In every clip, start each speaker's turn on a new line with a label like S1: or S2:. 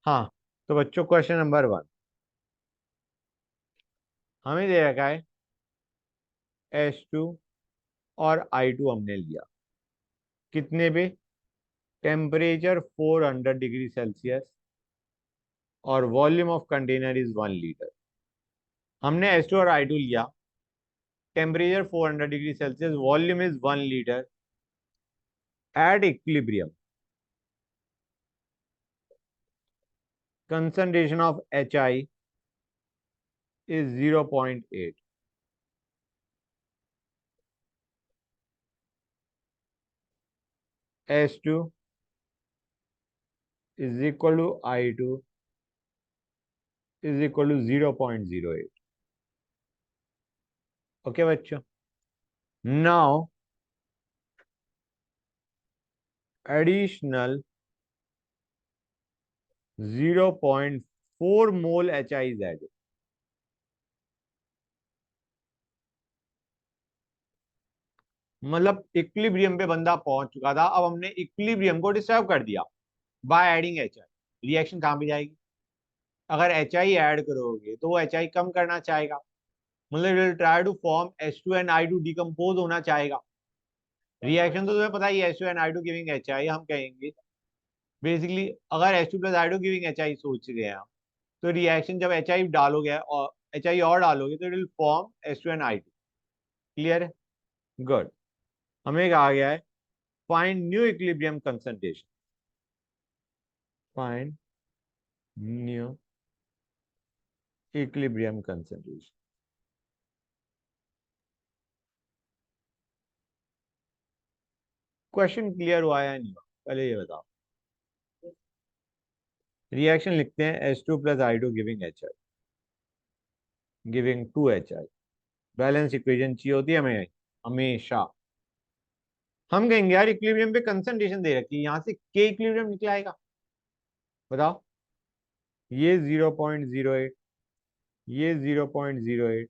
S1: हाँ, तो बच्चों क्वेश्चन नंबर 1 हमें दे रखा है H2 और I2 हमने लिया कितने पे? टेम्परेचर 400 डिग्री सेल्सियस और volume of container is 1 litre. हमने H2 और I2 लिया, temperature 400 degree Celsius, volume is 1 litre. At equilibrium concentration of HI is 0.8. H2 is equal to I2 is equal to 0.08. Okay बच्चों, now additional 0.4 mole HI is added. मतलब equilibrium पे बंदा पहुंच चुका था, अब हमने इक्विलिब्रियम को डिस्टर्ब कर दिया बाय एडिंग HI। रिएक्शन कहां पे जाएगी? अगर HI ऐड करोगे तो वो HI कम करना चाहेगा, मतलब will try to form H2 and I2 decompose होना चाहेगा। रिएक्शन तो तुम्हें पता ही है, H2 and I2 giving HI हम कहेंगे बेसिकली। अगर H2 plus I2 giving HI सोच गए हम, तो रिएक्शन जब HI डालोगे और HI और डालोगे तो it will form H2 and I2। Clear है? गुड। हमें कहा गया है find new equilibrium concentration. Find new equilibrium concentration. Question clear हुआ या नहीं हुआ, पहले ये बताओ। रिएक्शन लिखते हैं H2 plus I2 giving HI, giving 2HI। Balance equation चाहिए होती है हमें हमेशा। हम कहेंगे यार इक्विलिब्रियम पे कंसंट्रेशन दे रखी है, यहां से के इक्विलिब्रियम निकल आएगा। बताओ, ये 0.08, ये 0.08,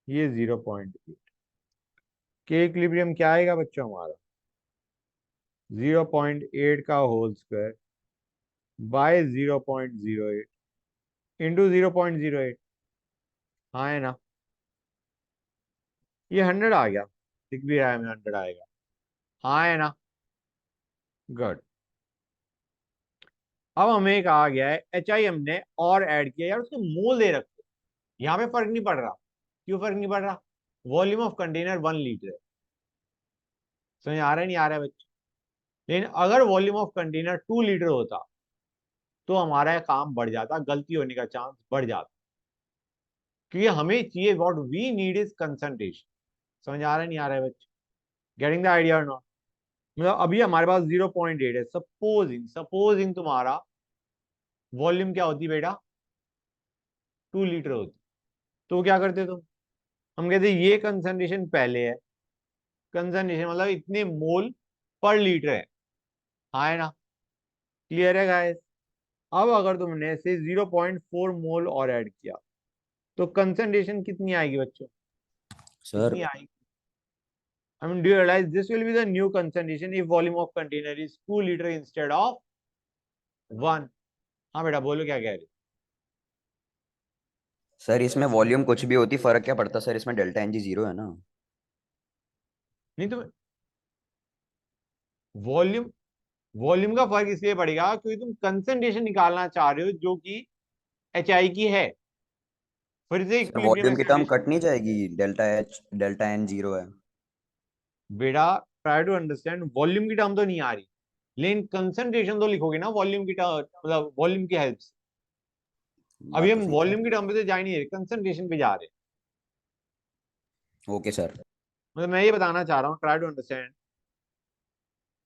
S1: ये 0.8। के इक्विलिब्रियम क्या आएगा बच्चों हमारा? 0.8 का होल स्क्वायर बाय 0.08 इंटू 0.08। हाँ है ना? ये 100 आ गया, दिख भी रहा है हमें 100 आएगा। हाँ है ना? गुड। अब हमें कहा गया है HI हमने और ऐड किया यार, उसके मोल दे रखे, यहाँ पे फर्क नहीं पड़ रहा। क्यों फर्क नहीं पड़ रहा? वॉल्यूम ऑफ कंटेनर 1 लीटर है। समझ आ रहा है नहीं आ रहा है बच्चे? लेकिन अगर वॉल्यूम ऑफ कंटेनर 2 लीटर होता तो हमारा काम बढ़ जाता, गलती होने का चांस बढ़ जाता। क्योंकि हमें चाहिए what we need is concentration. समझ आ रहा है नहीं आ रहा है बच्चे? गेटिंग द आइडिया और नॉट? मतलब अभी हमारे पास 0.8 है, सपोजिंग तुम्हारा वॉल्यूम क्या होती बेटा? 2 लीटर होती। तो क्या करते तुम? हम कहते ये कंसंट्रेशन पहले है, कंसंट्रेशन मतलब इतने मोल पर लीटर है। हाँ है ना? क्लियर है गाइस? अब अगर तुमने से 0.4 मोल और ऐड किया तो कंसंट्रेशन कितनी आएगी बच्चों?
S2: सर
S1: कितनी आएगी? I mean, do you realize this will be the new concentration if volume of container is 2 liter instead of 1? हाँ बेटा बोलो क्या कह रहे हो?
S2: सर इसमें वॉल्यूम कुछ भी होती, फर्क क्या पड़ता सर? इसमें डेल्टा एन जी जीरो है ना।
S1: नहीं तो वॉल्यूम वॉल्यूम का फर्क इसलिए पड़ेगा क्योंकि तुम कंसंट्रेशन निकालना चाह रहे हो जो कि HI की है, फिर से
S2: सर
S1: इक्विलिब्रियम
S2: वॉल्यूम की टर्म
S1: एस्टेब्लिश।
S2: कट नहीं जाएगी? Delta H delta N zero है।
S1: बेटा ट्राई टू अंडरस्टैंड, वॉल्यूम की टर्म तो नहीं आ रही, लेकिन कंसंट्रेशन तो लिखोगे ना वॉल्यूम की टर्म, मतलब वॉल्यूम की हेल्प से। अभी
S2: बात तो
S1: हम
S2: सही है
S1: वॉल्यूम की
S2: सर।
S1: टर्म पे तो जा ही नहीं रहे, कंसंट्रेशन पे जा रहे हैं।
S2: Okay sir.
S1: मतलब मैं ये बताना चाह रहा हूँ, ट्राई टू अंडरस्टैंड।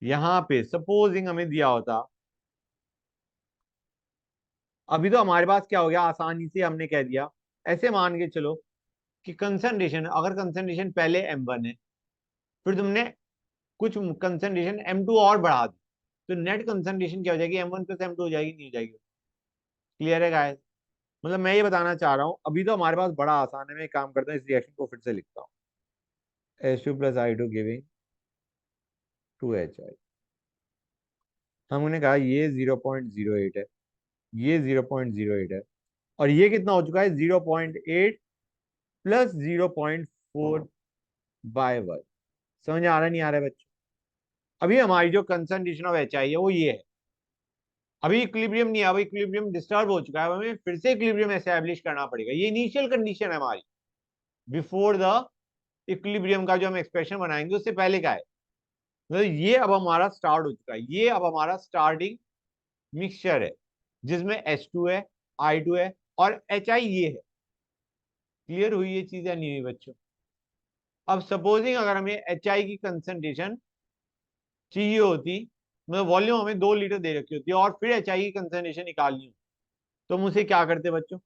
S1: यहाँ पे सपोजिंग हमें दिया होता, अभी तो हमारे पास क्या हो गया, आसानी से हमने कह दिया, ऐसे मान के चलो कि कंसंट्रेशन, अगर कंसंट्रेशन पहले M1 है, फिर तुमने कुछ कंसंट्रेशन M2 और बढ़ा दी, तो नेट कंसंट्रेशन क्या हो जाएगी? M1 प्लस M2 हो जाएगी, नहीं हो जाएगी? क्लियर है गाइस? मतलब मैं ये बताना चाह रहा हूँ, अभी तो हमारे पास बड़ा आसान है। मैं एक काम करता हूँ, इस रिएक्शन को फिर से लिखता हूँ। H2 plus I2 giving 2HI। हमने कहा ये 0.08 है, ये 0.08 है, और ये कितना हो चुका है 0.8 प्लस 0.4/1। समझ आ रहा नहीं आ रहा है बच्चों? अभी हमारी जो कंसंट्रेशन ऑफ एच आई है वो ये है, अभी इक्विलिब्रियम नहीं है, अभी इक्विलिब्रियम डिस्टर्ब हो चुका है, अब हमें फिर से इक्विलिब्रियम एस्टैब्लिश करना पड़ेगा। ये इनिशियल कंडीशन है हमारी बिफोर द इक्विलिब्रियम का जो हम एक्सप्रेशन बनाएंगे उससे पहले का है। मतलब ये अब हमारा स्टार्ट हो चुका है, ये अब हमारा स्टार्टिंग मिक्सचर है जिसमें H2 है, I2 है और HI ये है। क्लियर हुई ये चीज या नहीं हुई बच्चों? अब सपोजिंग अगर हमें HI की कंसंट्रेशन चाहिए होती, मतलब वॉल्यूम हमें 2 लीटर दे रखी होती है और फिर HI की कंसंट्रेशन निकालनी हो, तो हम उसे क्या करते बच्चों?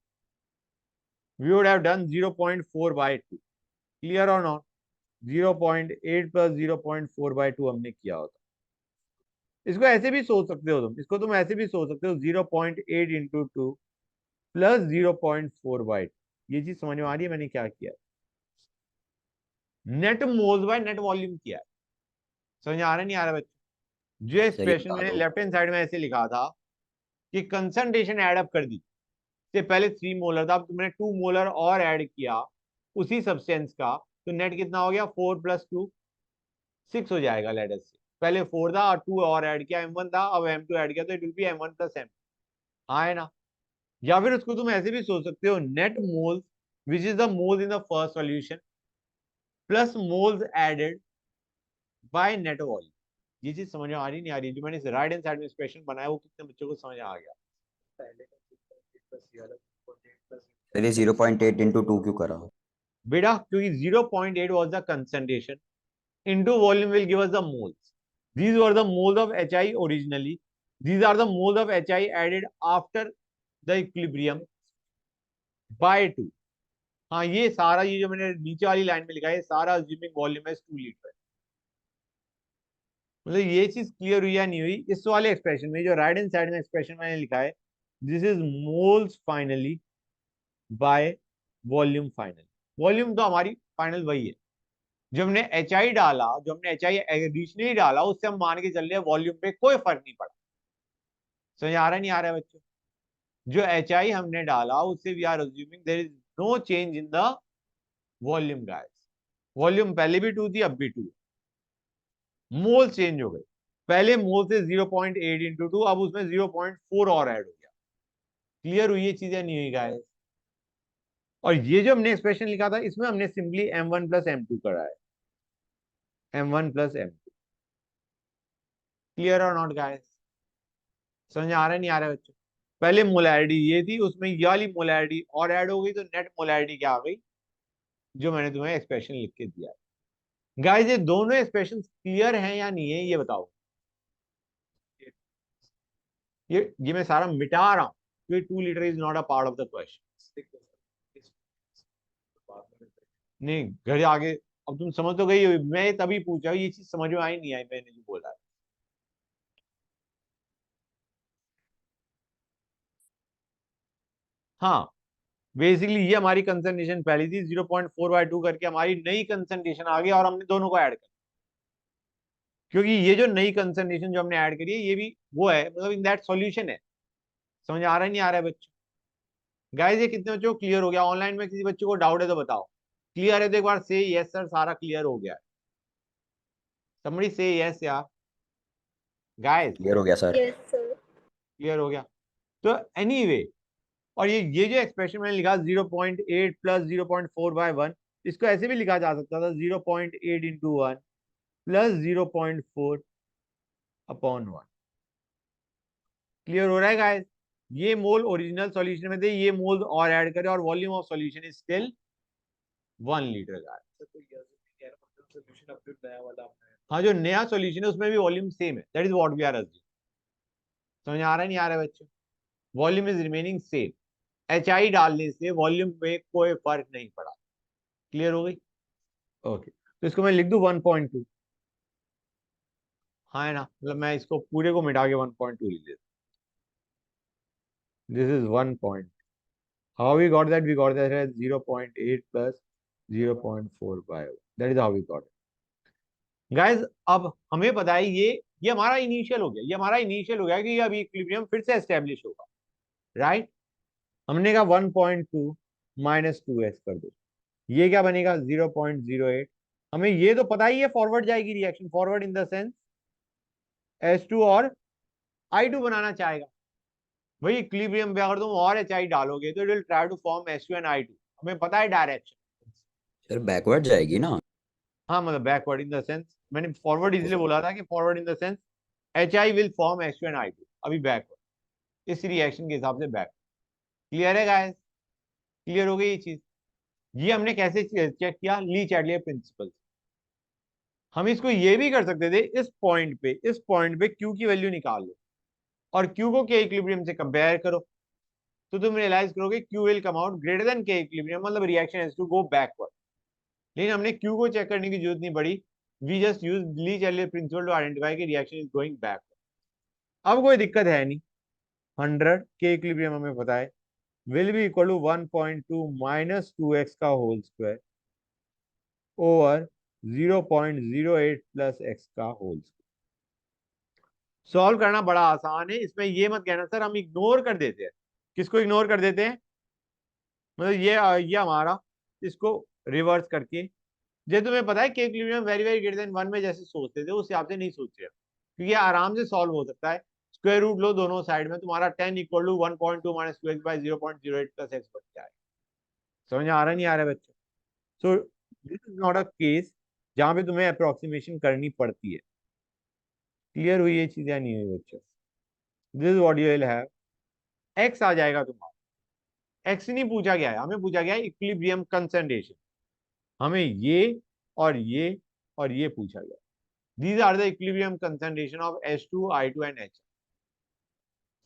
S1: We would have done 0.4/2। Clear और नॉट? 0.8 प्लस 0.4/2 हमने किया होता। इसको ऐसे भी सोच सकते हो तुम, इसको तुम ऐसे भी सोच सकते हो 0.8 इंटू 2 प्लस 0.4/2। ये चीज समझ में आ रही है मैंने क्या किया? Net moles bye net volume किया है। समझ आ रहा नहीं आ रहा बच्चों? जो
S2: सर ये
S1: एक्सप्रेशन
S2: बता
S1: मैंने
S2: दो।
S1: लेफ्ट हैंड साइड में ऐसे लिखा था कि कंसंट्रेशन ऐड अप कर दी, से पहले 3 मोलर था, अब तुमने 2 मोलर और ऐड किया उसी सब्सटेंस का, तो नेट कितना हो गया? 4 प्लस 2 6 हो जाएगा। लेटर से पहले 4 था और 2 और ऐड किया, M1 था, अब M2 ऐड किया, तो it will B M1 plus M। हाँ है ना? या फिर उसको तुम ऐसे भी सोच सकते हो, net moles which is the moles in the first solution plus moles added by net volume. ये चीज समझ में आ रही नहीं आ रही? जो मैंने राइट हैंड साइड में एक्सप्रेशन बनाया वो कितने बच्चों को समझ आ गया?
S2: सर ये 0.8 इंटू 2 क्यों करा?
S1: बेटा क्योंकि 0.8 was the concentration into volume will give us the moles. These were the moles of HI originally. These are the moles of HI added after the equilibrium by 2. हाँ ये सारा, ये जो मैंने नीचे वाली लाइन में लिखा है, ये सारा अज्यूमिंग वॉल्यूम है 2 लीटर। मतलब ये चीज क्लियर हुई या नहीं हुई? इस वाले एक्सप्रेशन में जो राइट हैंड साइड में एक्सप्रेशन मैंने लिखा है, this is moles finally by volume final. Volume तो हमारी फाइनल वही है। जो हमने एच आई डाला, जो हमने एच आई एडिशनली डाला, उससे हम मान के चल रहे हैं वॉल्यूम पे कोई फर्क नहीं पड़ा। समझ आ रहा नहीं आ रहा है बच्चों? जो एच आई हमने डाला उससे we are assuming there is no change in the volume guys. Volume पहले भी 2 थी, अब भी 2। मोल चेंज हो गए, पहले मोल से 0.8 इंटू 2, अब उसमें 0.4 और ऐड हो गया। क्लियर हुई ये चीजें नहीं हुई गाइस? और ये जो हमने एक्सप्रेशन लिखा था इसमें हमने सिंपली M1 प्लस M2 करा है, M1 प्लस M2। क्लियर और नॉट गाइस? समझ आ रहा है नहीं आ रहा है बच्चों? पहले मोलैरिटी ये थी, उसमें ये वाली मोलैरिटी और ऐड हो गई, तो नेट मोलैरिटी क्या आ गई? जो मैंने तुम्हें एक्सप्रेशन लिख के दिया है। गाइस ये दोनों एक्सप्रेशन क्लियर हैं या नहीं है ये बताओ? ये मैं सारा मिटा रहा हूं क्योंकि 2 litre is not a part of the question. नहीं घर आगे, अब तुम समझ तो गई हो, मैं तभी पूछा, ये चीज समझ में आई नहीं आई मैंने जो बोला है? हाँ बेसिकली ये हमारी कंसंट्रेशन पहली थी, 0.4/2 करके हमारी नई कंसंट्रेशन आ गई और हमने दोनों को ऐड कर, क्योंकि ये जो नई कंसंट्रेशन जो हमने ऐड करी है ये भी वो है, मतलब इन दैट सॉल्यूशन है। समझ आ रहा है नहीं आ रहा है बच्चों? गाइस ये कितने बच्चों को क्लियर हो गया? ऑनलाइन में किसी बच्चे को डाउट है तो बताओ। क्लियर है तो एक बार से यस सर, सारा क्लियर हो गया है? समबडी से यस यार गाइस।
S2: क्लियर हो गया सर।
S3: Yes sir.
S1: क्लियर हो गया? तो एनीवे और ये जो एक्सप्रेशन मैंने लिखा 0.8 प्लस 0.4/1, इसको ऐसे भी लिखा जा सकता था 0.8 इंटू 1 प्लस 0.4/1। क्लियर हो रहा है गाइस? ये मोल ओरिजिनल सॉल्यूशन में थे, ये मोल और ऐड करें और volume of solution is still 1 litre guys. हाँ जो नया सॉल्यूशन है उसमें भी वॉल्यूम सेम है, that is what we are assuming. समझ आ रहा है नहीं आ रहा है बच्चों? Volume is remaining same, H I डालने से वॉल्यूम में कोई फर्क नहीं पड़ा। क्लियर हो गई? ओके तो इसको मैं लिख दूं 1.2। हाँ है ना? मतलब मैं इसको पूरे को मिटा के 1.2 लिख देता। This is 1 how we got that? We got that as 0.8 plus 0.45, that is how we got it guys। अब हमें पता है ये हमारा इनिशियल हो गया, ये हमारा इनिशियल हो गया कि अभी इक्विलिब्रियम फिर से एस्टेब्लिश होगा। राइट। हमने कहा 1.2 माइनस 2x कर दो, ये क्या बनेगा 0.08। हमें ये तो पता ही है फॉरवर्ड जाएगी reaction, forward in the sense H2 और I2 बनाना चाहेगा। वही इक्विलिब्रियम पे अगर तुम और HI डालोगे तो it will try to form H2 and I2। हमें पता है डायरेक्शन।
S2: सर बैकवर्ड जाएगी ना?
S1: हाँ मतलब बैकवर्ड इन द सेंस, मैंने फॉरवर्ड इसलिए बोला था कि forward in the sense HI will form H2 and I2, अभी बैकवर्ड, इस रिएक्शन के हिसाब से बैक। क्लियर है गाइस? क्लियर हो गई ये चीज? ये हमने कैसे चेक किया? ली चैडलियर प्रिंसिपल। हम इसको ये भी कर सकते थे, इस पॉइंट पे Q की वैल्यू निकाल लो और Q को K इक्विलिब्रियम से कंपेयर करो, तो तुम रियलाइज करोगे Q will come out greater than K equilibrium, मतलब reaction has to go backward. लेकिन हमने Q को चेक करने की जरूरत नहीं पड़ी, we just use Le Chatelier principle to identify कि रिएक्शन इज गोइंग बैकवर्ड। अब कोई दिक्कत है नहीं, 100 K इक्विलिब्रियम हमें पता है will be equal to 1.2 minus 2x का whole square over 0.08 plus x का होल स्क्वायर। सॉल्व करना बड़ा आसान है, इसमें ये मत कहना सर हम इग्नोर कर देते हैं। किसको इग्नोर कर देते हैं? मतलब ये हमारा, इसको रिवर्स करके, जैसे तुम्हें पता है के equilibrium very very greater than 1 में जैसे सोचते थे उस हिसाब से नहीं सोच रहे, क्योंकि आराम से सॉल्व हो सकता है। स्क्वायर रूट लो दोनों साइड में, तुम्हारा 10 equal to 1.2 minus 2x by 0.08 plus x बन जाएगा। समझ आ रहा नहीं आ रहा है बच्चों? So this is not a case जहां पे तुम्हें अप्रोक्सीमेशन करनी पड़ती है। क्लियर हुई ये चीज या नहीं हुई बच्चों? This is what you will have, X आ जाएगा तुम्हारा। एक्स नहीं पूछा गया है, हमें पूछा गया है इक्विलिब्रियम कंसंट्रेशन। हमें ये और ये पूछा गया। These are the equilibrium concentration of H2 I2 and H।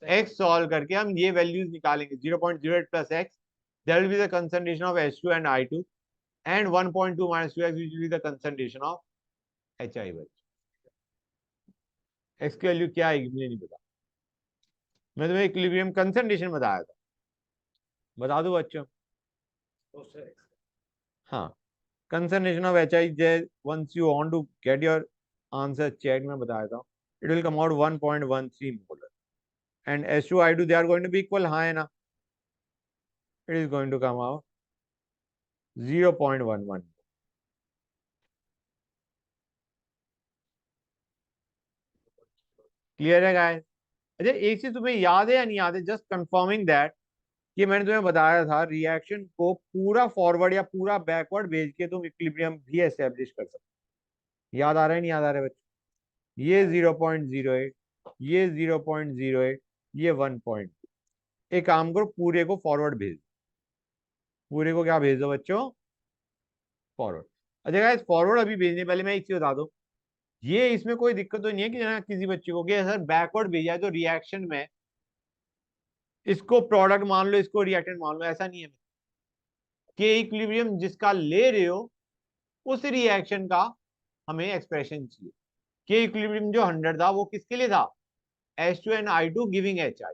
S1: X solve करके हम ये वैल्यूज निकालेंगे 0.08 plus X, that will be the concentration of H2 and I2, and 1.2 minus 2x which will be the concentration of HI बच्चों। x की value क्या आएगी मुझे नहीं पता, मैं तुम्हें इक्विलिब्रियम कंसंट्रेशन बताया था, बता दो बच्चों। हाँ, concentration of HI once you want to get your answer checked मैं बताया था, it will come out 1.13 molar and H2 I2 they are going to be equal, हाँ है ना, it is going to come out 0.11। Clear है guys? अच्छा एक चीज तुम्हें याद है या नहीं याद है, जस्ट कंफर्मिंग दैट, कि मैंने तुम्हें बताया था रिएक्शन को पूरा फॉरवर्ड या पूरा बैकवर्ड भेज के तुम इक्विलिब्रियम भी एस्टेब्लिश कर सकते हो। याद आ रहा है नहीं याद आ रहा है बच्चों? ये 0.08, ये 0.08, ये 1.2। एक काम करो पूरे को फॉरवर्ड भेज दो, पूरे को क्या भेज दो बच्चों? फॉरवर्ड। अच्छा गाइस फॉरवर्ड अभी भेजने पहले मैं एक चीज बता दूं, ये इसमें कोई दिक्कत तो नहीं है कि जना किसी बच्चे को कि सर बैकवर्ड भेजा है तो रिएक्शन में इसको प्रोडक्ट मान लो इसको रिएक्टेंट मान लो, ऐसा नहीं है। के इक्विलिब्रियम जिसका ले रहे हो उस रिएक्शन का हमें एक्सप्रेशन चाहिए। के इक्विलिब्रियम जो 100 था वो किसके लिए था? H2 and I2 giving HI।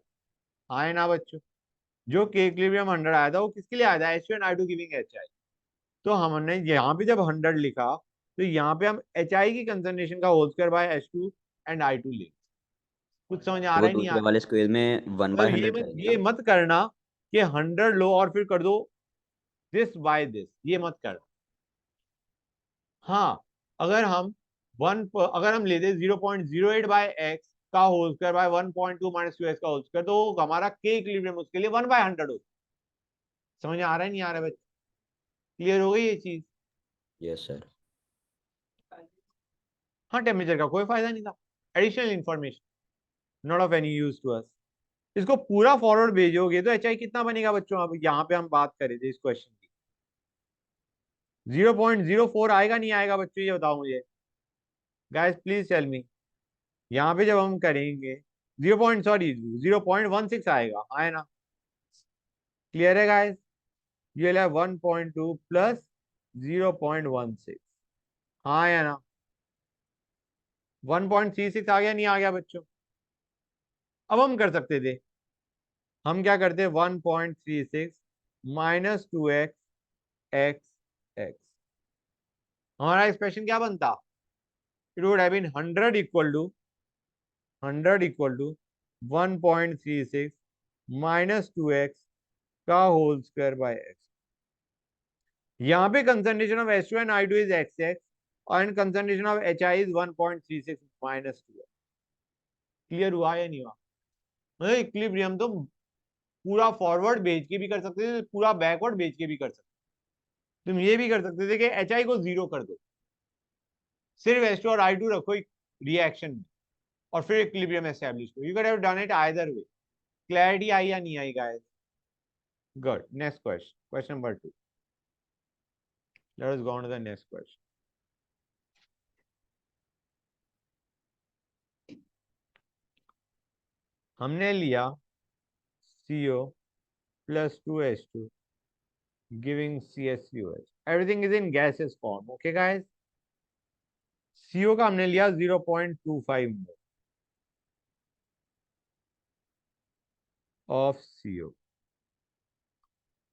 S1: हाँ है ना बच्चों? जो के इक्विलिब्रियम 100 आया था वो किसके लिए आया था? H2 and I2 giving HI। तो हमने यहाँ पे जब 100 लिखा तो यहाँ पे हम HI की कंसंट्रेशन का whole square by H2 and I2 ले। कुछ समझ आ
S2: तो
S1: रहा
S2: वो
S1: है नहीं आ
S2: दूसरे
S1: रहा?
S2: वाले स्क्वेयर में वन
S1: मतलब
S2: बाय हंड्रेड जाएगी
S1: ये
S2: ना?
S1: मत करना कि 100 लो और फिर कर दो दिस बाय दिस, ये मत करना। हाँ, अगर हम अगर हम लेते 0.08 बाय एक्स का whole square by 1.2 minus 2x का होल स्क्वायर, तो हमारा के इक्विलिब्रियम उसके लिए 1/100 होता। समझ आ रहा है नहीं आ रहा है बच्चे? क्लियर हो गई ये चीज?
S2: Yes sir.
S1: हाँ, टेम्परेचर का कोई फायदा नहीं था, additional information not of any use to us. इसको पूरा फॉरवर्ड भेजोगे तो HI कितना बनेगा बच्चों? अब यहाँ पे हम बात करें थे इस क्वेश्चन की, 0.04 आएगा नहीं आएगा बच्चों, ये बताओ मुझे गाइस प्लीज टेल मी। यहाँ पे जब हम करेंगे 0.16 आएगा, आए ना? क्लियर है गाइस? ये विल हैव 1.2 प्लस 0.16, हाँ या ना? 1.36 आ गया नहीं आ गया बच्चों? अब हम कर सकते थे, हम क्या करते? 1.36 माइनस 2x एक्स एक्स, हमारा एक्सप्रेशन क्या बनता? It would have been 100 equal to 100 equal to 1.36 -2x का होल स्क्वायर बाय एक्स। यहाँ पे concentration of H2 and I2 is XX और concentration of HI is 1.36 -2। Clear हुआ या नहीं हुआ? मतलब इक्विलिब्रियम तो पूरा फॉरवर्ड भेज के भी कर सकते थे, पूरा बैकवर्ड भेज के भी कर सकते। तुम ये भी कर सकते थे कि HI को 0 कर दो, सिर्फ H2 और I2 रखो रिएक्शन में, और फिर इक्विलिब्रियम एस्टैब्लिश करो। You can have done it either way. Clarity आई या नहीं आई guys? Good. Next question, question number 2। Let us go on to the next question. हमने लिया CO plus 2H2 giving CSUH. Everything is in gaseous form. Okay guys? CO का हमने लिया 0.25 mole of CO.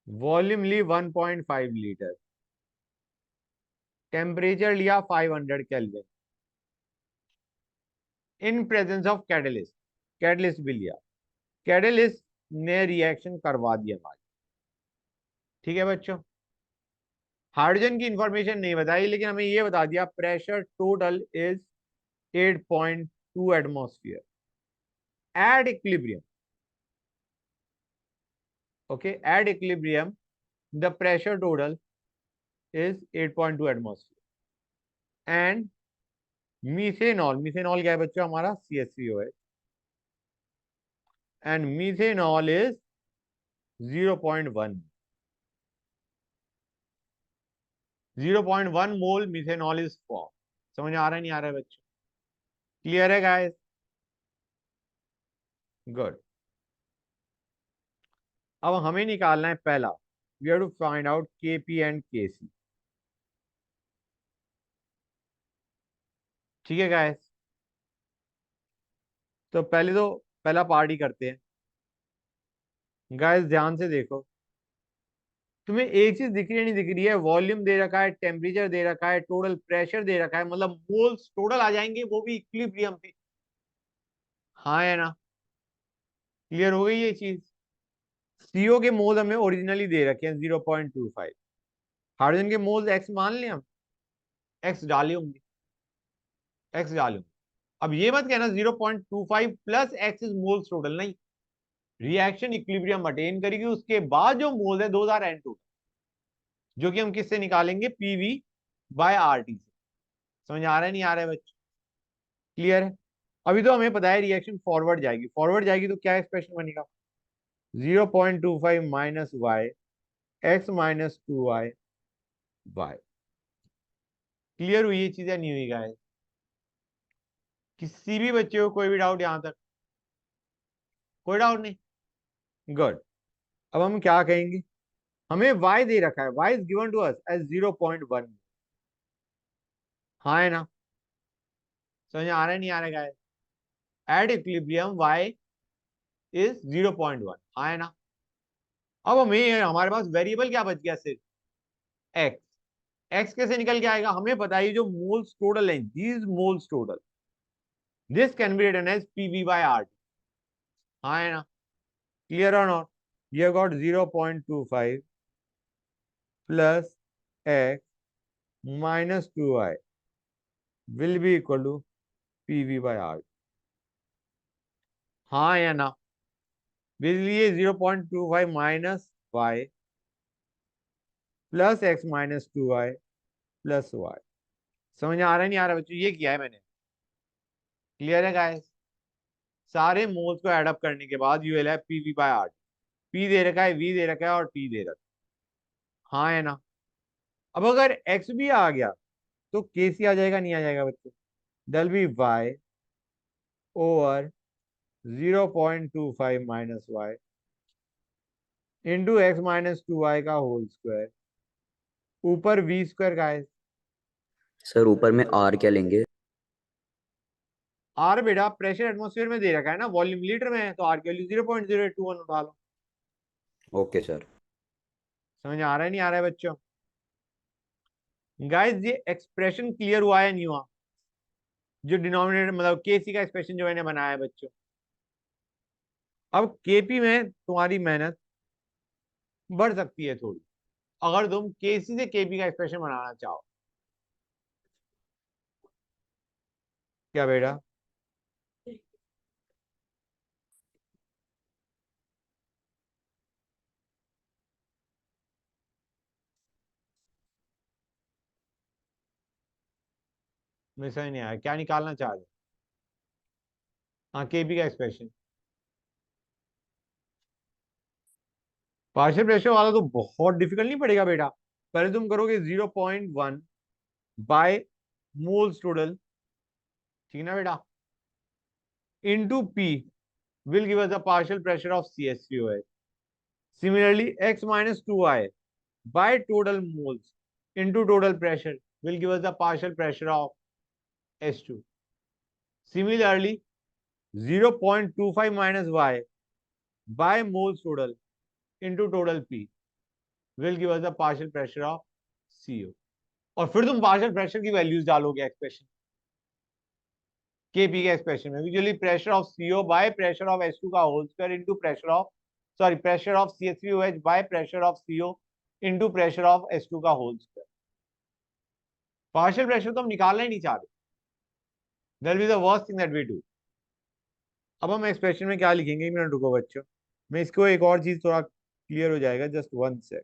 S1: Volume ली 1.5 litre. Temperature लिया 500 kelvin. In presence of catalyst, catalyst भी लिया। Catalyst ने रिएक्शन करवा दिया हमारी। ठीक है बच्चों, हाइड्रोजन की इंफॉर्मेशन नहीं बताई, लेकिन हमें यह बता दिया pressure total is 8.2 atmosphere at equilibrium. okay, at equilibrium the pressure total is 8.2 atmosphere and methanol, methanol क्या है बच्चों हमारा CH3OH, and methanol is 0.1 mole methanol is formed। समझ आ रहा है नहीं आ रहा है बच्चों? क्लियर है गाइस? गुड। अब हमें निकालना है पहला, we have to find out Kp and Kc। ठीक है गाइस, तो पहला पार्ट ही करते हैं। गाइस ध्यान से देखो, तुम्हें एक चीज दिख रही है नहीं दिख रही है? वॉल्यूम दे रखा है, टेम्परेचर दे रखा है, टोटल प्रेशर दे रखा है, मतलब मोल्स टोटल आ जाएंगे, वो भी इक्विलिब्रियम पे। हाँ है ना? क्लियर हो गई ये चीज? सीओ के मोल हमें ओरिजिनली दे रखे हैं 0.25। हाइड्रोजन के मोल्स एक्स मान लें हम, एक्स डाले होंगे, एक्स डाले होंगे। अब ये मत कहना 0.25 plus x is moles total, नहीं। रिएक्शन इक्विलिब्रियम अटेन करेगी, उसके बाद जो मोल्स है 2000 एन टोटल, जो कि हम किससे निकालेंगे? पीवी बाय आरटी से। समझ आ रहा है नहीं आ रहा है बच्चों? क्लियर है? अभी तो हमें पता है रिएक्शन फॉरवर्ड जाएगी, फॉरवर्ड जाएगी तो क्या एक्सप्रेशन बनेगा? 0.25 minus Y X minus 2y Y. Clear हुई ये चीजें नहीं हुई गाइस? किसी भी बच्चे को कोई भी डाउट यहां तक? कोई डाउट नहीं? गुड। अब हम क्या कहेंगे? हमें y दे रखा है, y is given to us as 0.1। हाँ है ना? समझ आ रहा है नहीं आ रहा है guys? At equilibrium y is 0.1। हाँ है ना? अब हमें हमारे पास वेरिएबल क्या बच गया? सिर्फ x। x कैसे निकल के आएगा? हमें पता है जो मोल्स टोटल है, these moles total, this can be written as PV by R. हाँ है ना? क्लियर और not? you got 0.25 plus x minus 2y will be equal to pv by r। हाँ या ना? बेसिकली ये 0.25 minus y plus x minus 2y plus y। समझ आ रहा है नहीं आ रहा बच्चों? ये किया है मैंने। क्लियर है गाइस? सारे मोल्स को एड अप करने के बाद you will have PV by R. p दे रखा है, v दे रखा है और t दे रखा है। हाँ है ना? अब अगर x भी आ गया तो kc आ जाएगा, नहीं आ जाएगा बच्चों? Del B y over 0.25 minus Y into X minus 2y का होल स्क्वायर ऊपर v स्क्वायर का है।
S2: सर ऊपर में आर क्या लेंगे?
S1: आर बेटा प्रेशर एटमॉस्फेयर में दे रखा है ना, वॉल्यूम लीटर में है, तो आर की वैल्यू 0.021 उठा लो।
S2: Okay sir.
S1: समझ आ रहा है नहीं आ रहा है बच्चों? गाइस ये एक्सप्रेशन क्लियर हुआ है नहीं हुआ? जो डिनोमिनेटर मतलब केसी का एक्सप्रेशन जो मैंने बनाया है बच्चों। अब केपी में तुम्हारी मेहनत बढ़ सकती है थोड़ी, अगर तुम केसी से केपी का एक्सप्रेशन बनाना चाहो। क्या बेटा? मुझे समझ नहीं आया क्या निकालना चाह रहे हो। हाँ, केपी का एक्सप्रेशन। पार्शियल प्रेशर वाला तो बहुत डिफिकल्ट नहीं पड़ेगा बेटा। पहले तुम करोगे 0.1 बाय मोल्स टोटल, ठीक है ना बेटा, into P will give us the partial pressure of CH3OH. Similarly, x minus 2I by total moles into total pressure will give us the partial pressure of H2. Similarly, 0.25 minus y by moles total into total P will give us the partial pressure of CO. और फिर तुम partial pressure की values डालोगे expression, KP के expression में, usually pressure of CO by pressure of H2 का whole square into pressure of, sorry, pressure of CH3OH by pressure of CO into pressure of H2 का whole square. Partial pressure तो हम निकालना ही नहीं चाहते, that will be the worst thing that we do. अब हम एक्सप्रेशन में क्या लिखेंगे, 1 मिनट रुको बच्चों, मैं इसको एक और चीज थोड़ा क्लियर हो जाएगा, जस्ट 1 सेक।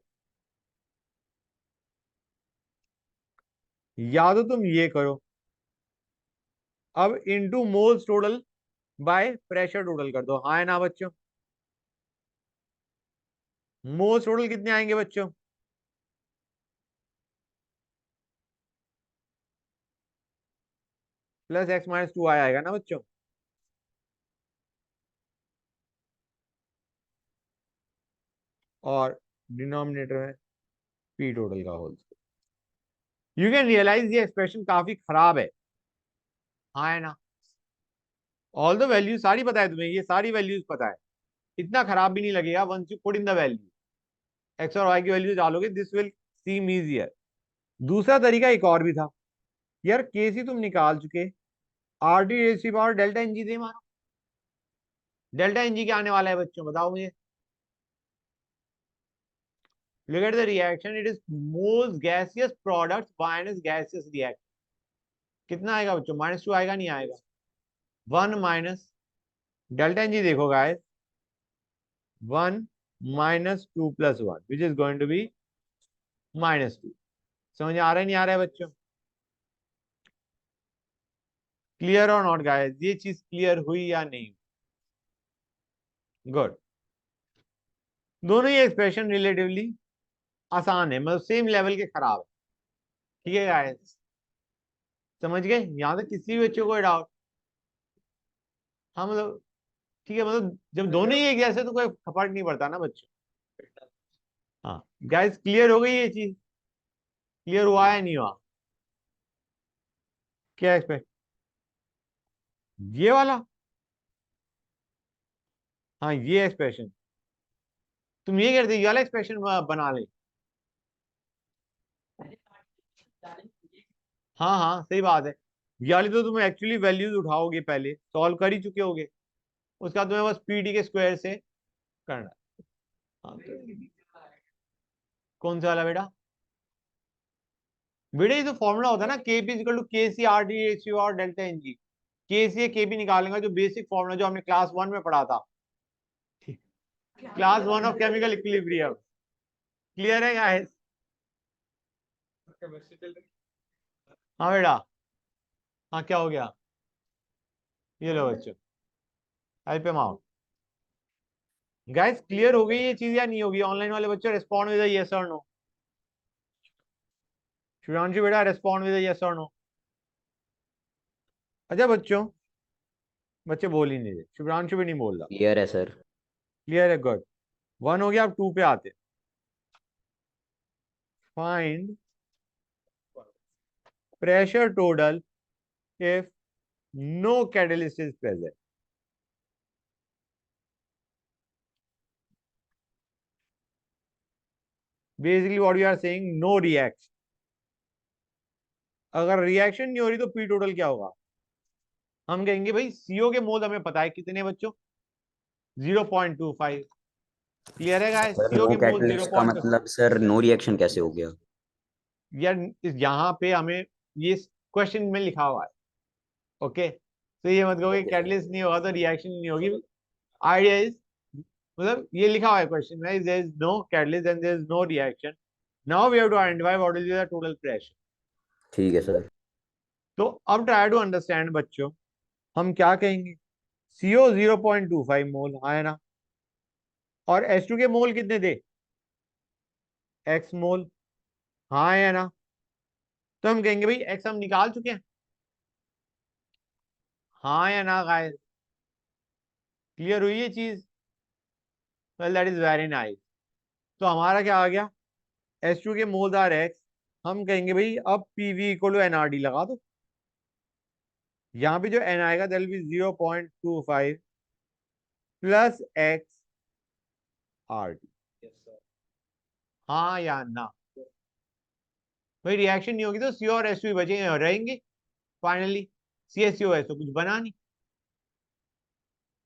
S1: या तो तुम ये करो, अब into moles total bye pressure total कर दो, हाँ है ना बच्चों? मोल्स टोटल कितने आएंगे बच्चों? प्लस x माइनस 2 आएगा ना बच्चों? और डिनोमिनेटर में पी टोटल का whole square. You can realise ये एक्सप्रेशन काफी खराब है, हाँ है ना? ऑल द वैल्यूज सारी पता है तुम्हें, ये सारी वैल्यूज पता है, इतना खराब भी नहीं लगेगा once you put in the value, X और वाई की वैल्यू डालोगे, दिस विल सीम इजियर। दूसरा तरीका एक और भी था यार, केसी तुम निकाल चुके, आर टी रेस की पावर डेल्टा एनजी दे मारो। डेल्टा एनजी क्या आने वाला है बच्चों, बताओ मुझे। Look at the reaction, it is most gaseous product minus gaseous react. कितना आएगा बच्चों? -2 आएगा, नहीं आएगा? 1 माइनस डेल्टा एनजी, देखो guys, 1 minus 2 plus 1 which is going to be -2। समझ आ रहा है नहीं आ रहा है बच्चों? क्लियर और नॉट गाइस, ये चीज क्लियर हुई या नहीं? गुड। दोनों ही एक्सप्रेशन रिलेटिवली आसान है, मतलब सेम लेवल के खराब है, ठीक है गाइस? समझ गए यहां तक किसी भी बच्चों को डाउट? हाँ मतलब ठीक है, मतलब जब दोनों ही एक जैसे तो कोई फर्क नहीं पड़ता ना बच्चों। हाँ गाइस, क्लियर हो गई ये चीज? क्लियर हुआ है नहीं हुआ? क्या एक्सप्रेशन? ये वाला, हाँ ये एक्सप्रेशन, तुम ये करते ये वाला एक्सप्रेशन बना ले। हाँ हाँ सही बात है, ये वाली तो तुम एक्चुअली वैल्यूज उठाओगे, पहले सॉल्व कर ही चुके होगे, उसका तुम्हें बस पीटी के स्क्वायर से करना है। हाँ तो कौन सा वाला बेटा? बेटा ये तो फॉर्मूला होता है ना, KP equal to K C R D H U और delta N G. K C KP निकालेंगे, जो बेसिक फॉर्मूला जो हमने क्लास 1 में पढ़ा था, class 1 of chemical equilibrium. Clear है गाइस? हाँ बेटा। हाँ क्या हो गया? ये लो बच्चों, help him out. Guys clear हो गई ये चीज या नहीं होगी? ऑनलाइन वाले बच्चों रिस्पॉन्ड विद यस और नो। शुभांशु बेटा रिस्पॉन्ड विद यस और नो। अच्छा बच्चों, बच्चे बोल ही नहीं रहे, शुभ्रांशु भी नहीं बोल रहा।
S2: क्लियर है सर।
S1: क्लियर है, गुड। 1 हो गया, अब 2 पे आते हैं। Find pressure total if no catalyst is present. Basically what you are saying, no reaction. अगर रिएक्शन नहीं हो रही तो पी टोटल क्या होगा? हम कहेंगे भाई सीओ के मोल हमें पता है कितने बच्चों, 0.25। क्लियर है गाइस?
S2: सर
S1: सीओ
S2: नो
S1: के मोल
S2: कैटलिस्ट का
S1: 0.2।
S2: मतलब सर नो रिएक्शन कैसे हो गया?
S1: यार यहाँ पे हमें ये क्वेश्चन में लिखा हुआ है। ओके, तो ये मत कहो कि
S2: ओके सर।
S1: कैटलिस्ट नहीं होगा तो रिएक्शन नहीं होगी। आइडिया इज, मतलब ये लिखा हुआ है क्वेश्चन में, there is no catalyst and there is no reaction, now we have to identify what is the total pressure.
S2: ठीक है सर।
S1: तो अब ट्राई टू अंडरस्टैंड बच्चों, हम क्या कहेंगे? सीओ 0.25 मोल, हाँ है ना? और H2 के मोल कितने थे? एक्स मोल, हाँ है ना? तो हम कहेंगे भाई एक्स हम निकाल चुके हैं, हाँ या ना गाइस? क्लियर हुई ये चीज? Well that is very nice. तो हमारा क्या आ गया? H2 के मोल आर एक्स। हम कहेंगे भाई अब पीवी इक्वल टू एनआरडी लगा दो। यहाँ पे जो एन आएगा that will B 0.25 plus x R T. हाँ या ना? भाई रिएक्शन नहीं होगी तो सी और एस टू बचे रहेंगे फाइनली। C S C O S तो कुछ बना नहीं।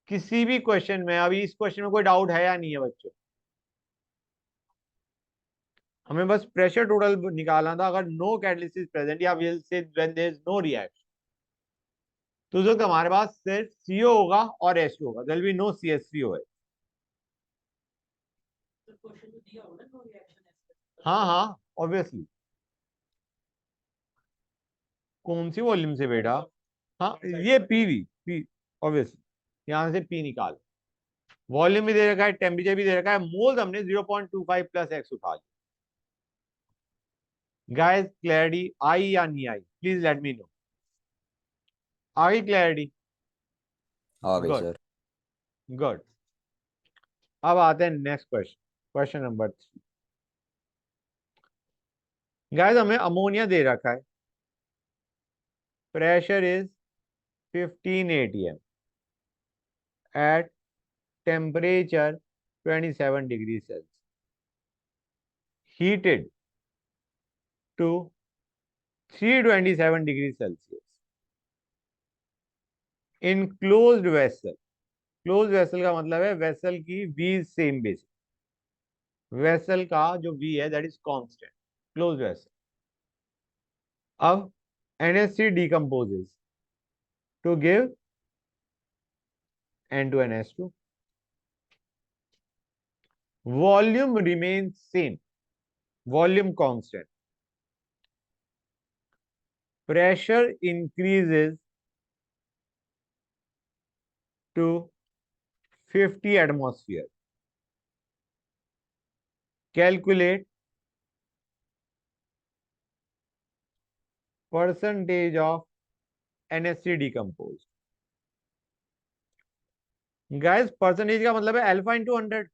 S1: किसी भी क्वेश्चन में, अभी इस क्वेश्चन में कोई डाउट है या नहीं है बच्चों? हमें बस प्रेशर टोटल निकालना था। अगर नो कैटलिसिस प्रेजेंट या will say when there is no reaction, तो उस वक्त हमारे पास सिर्फ सीओ होगा और एस होगा, there will be no C S C O S. हाँ हाँ, ऑब्वियसली। कौन सी वॉल्यूम से बेटा? हाँ, ये पीवी पी, ऑब्वियसली यहां से पी निकाल। वॉल्यूम भी दे रखा है, टेम्परेचर भी दे रखा है, मोल्स हमने 0.25 प्लस एक्स उठा लिया। गाइस क्लैरिटी आई या नहीं आई? Please let me know. आ गई क्लैरिटी?
S2: आ गई
S1: गुड,
S2: सर।
S1: गुड। अब आते हैं next question, question number 3। Guys हमें अमोनिया दे रखा है, pressure is 15 atm at temperature 27 degree Celsius, heated to 327 degree Celsius in closed vessel. Close vessel का मतलब है वेसल की वी सेम बेसिक, वेसल का जो वी है that is constant, close vessel. अब NH3 decomposes to give N2NH2, volume remains same, volume constant, pressure increases to 50 atmosphere. Calculate percentage of NH3 decomposed. Guys percentage का मतलब है alpha into 100,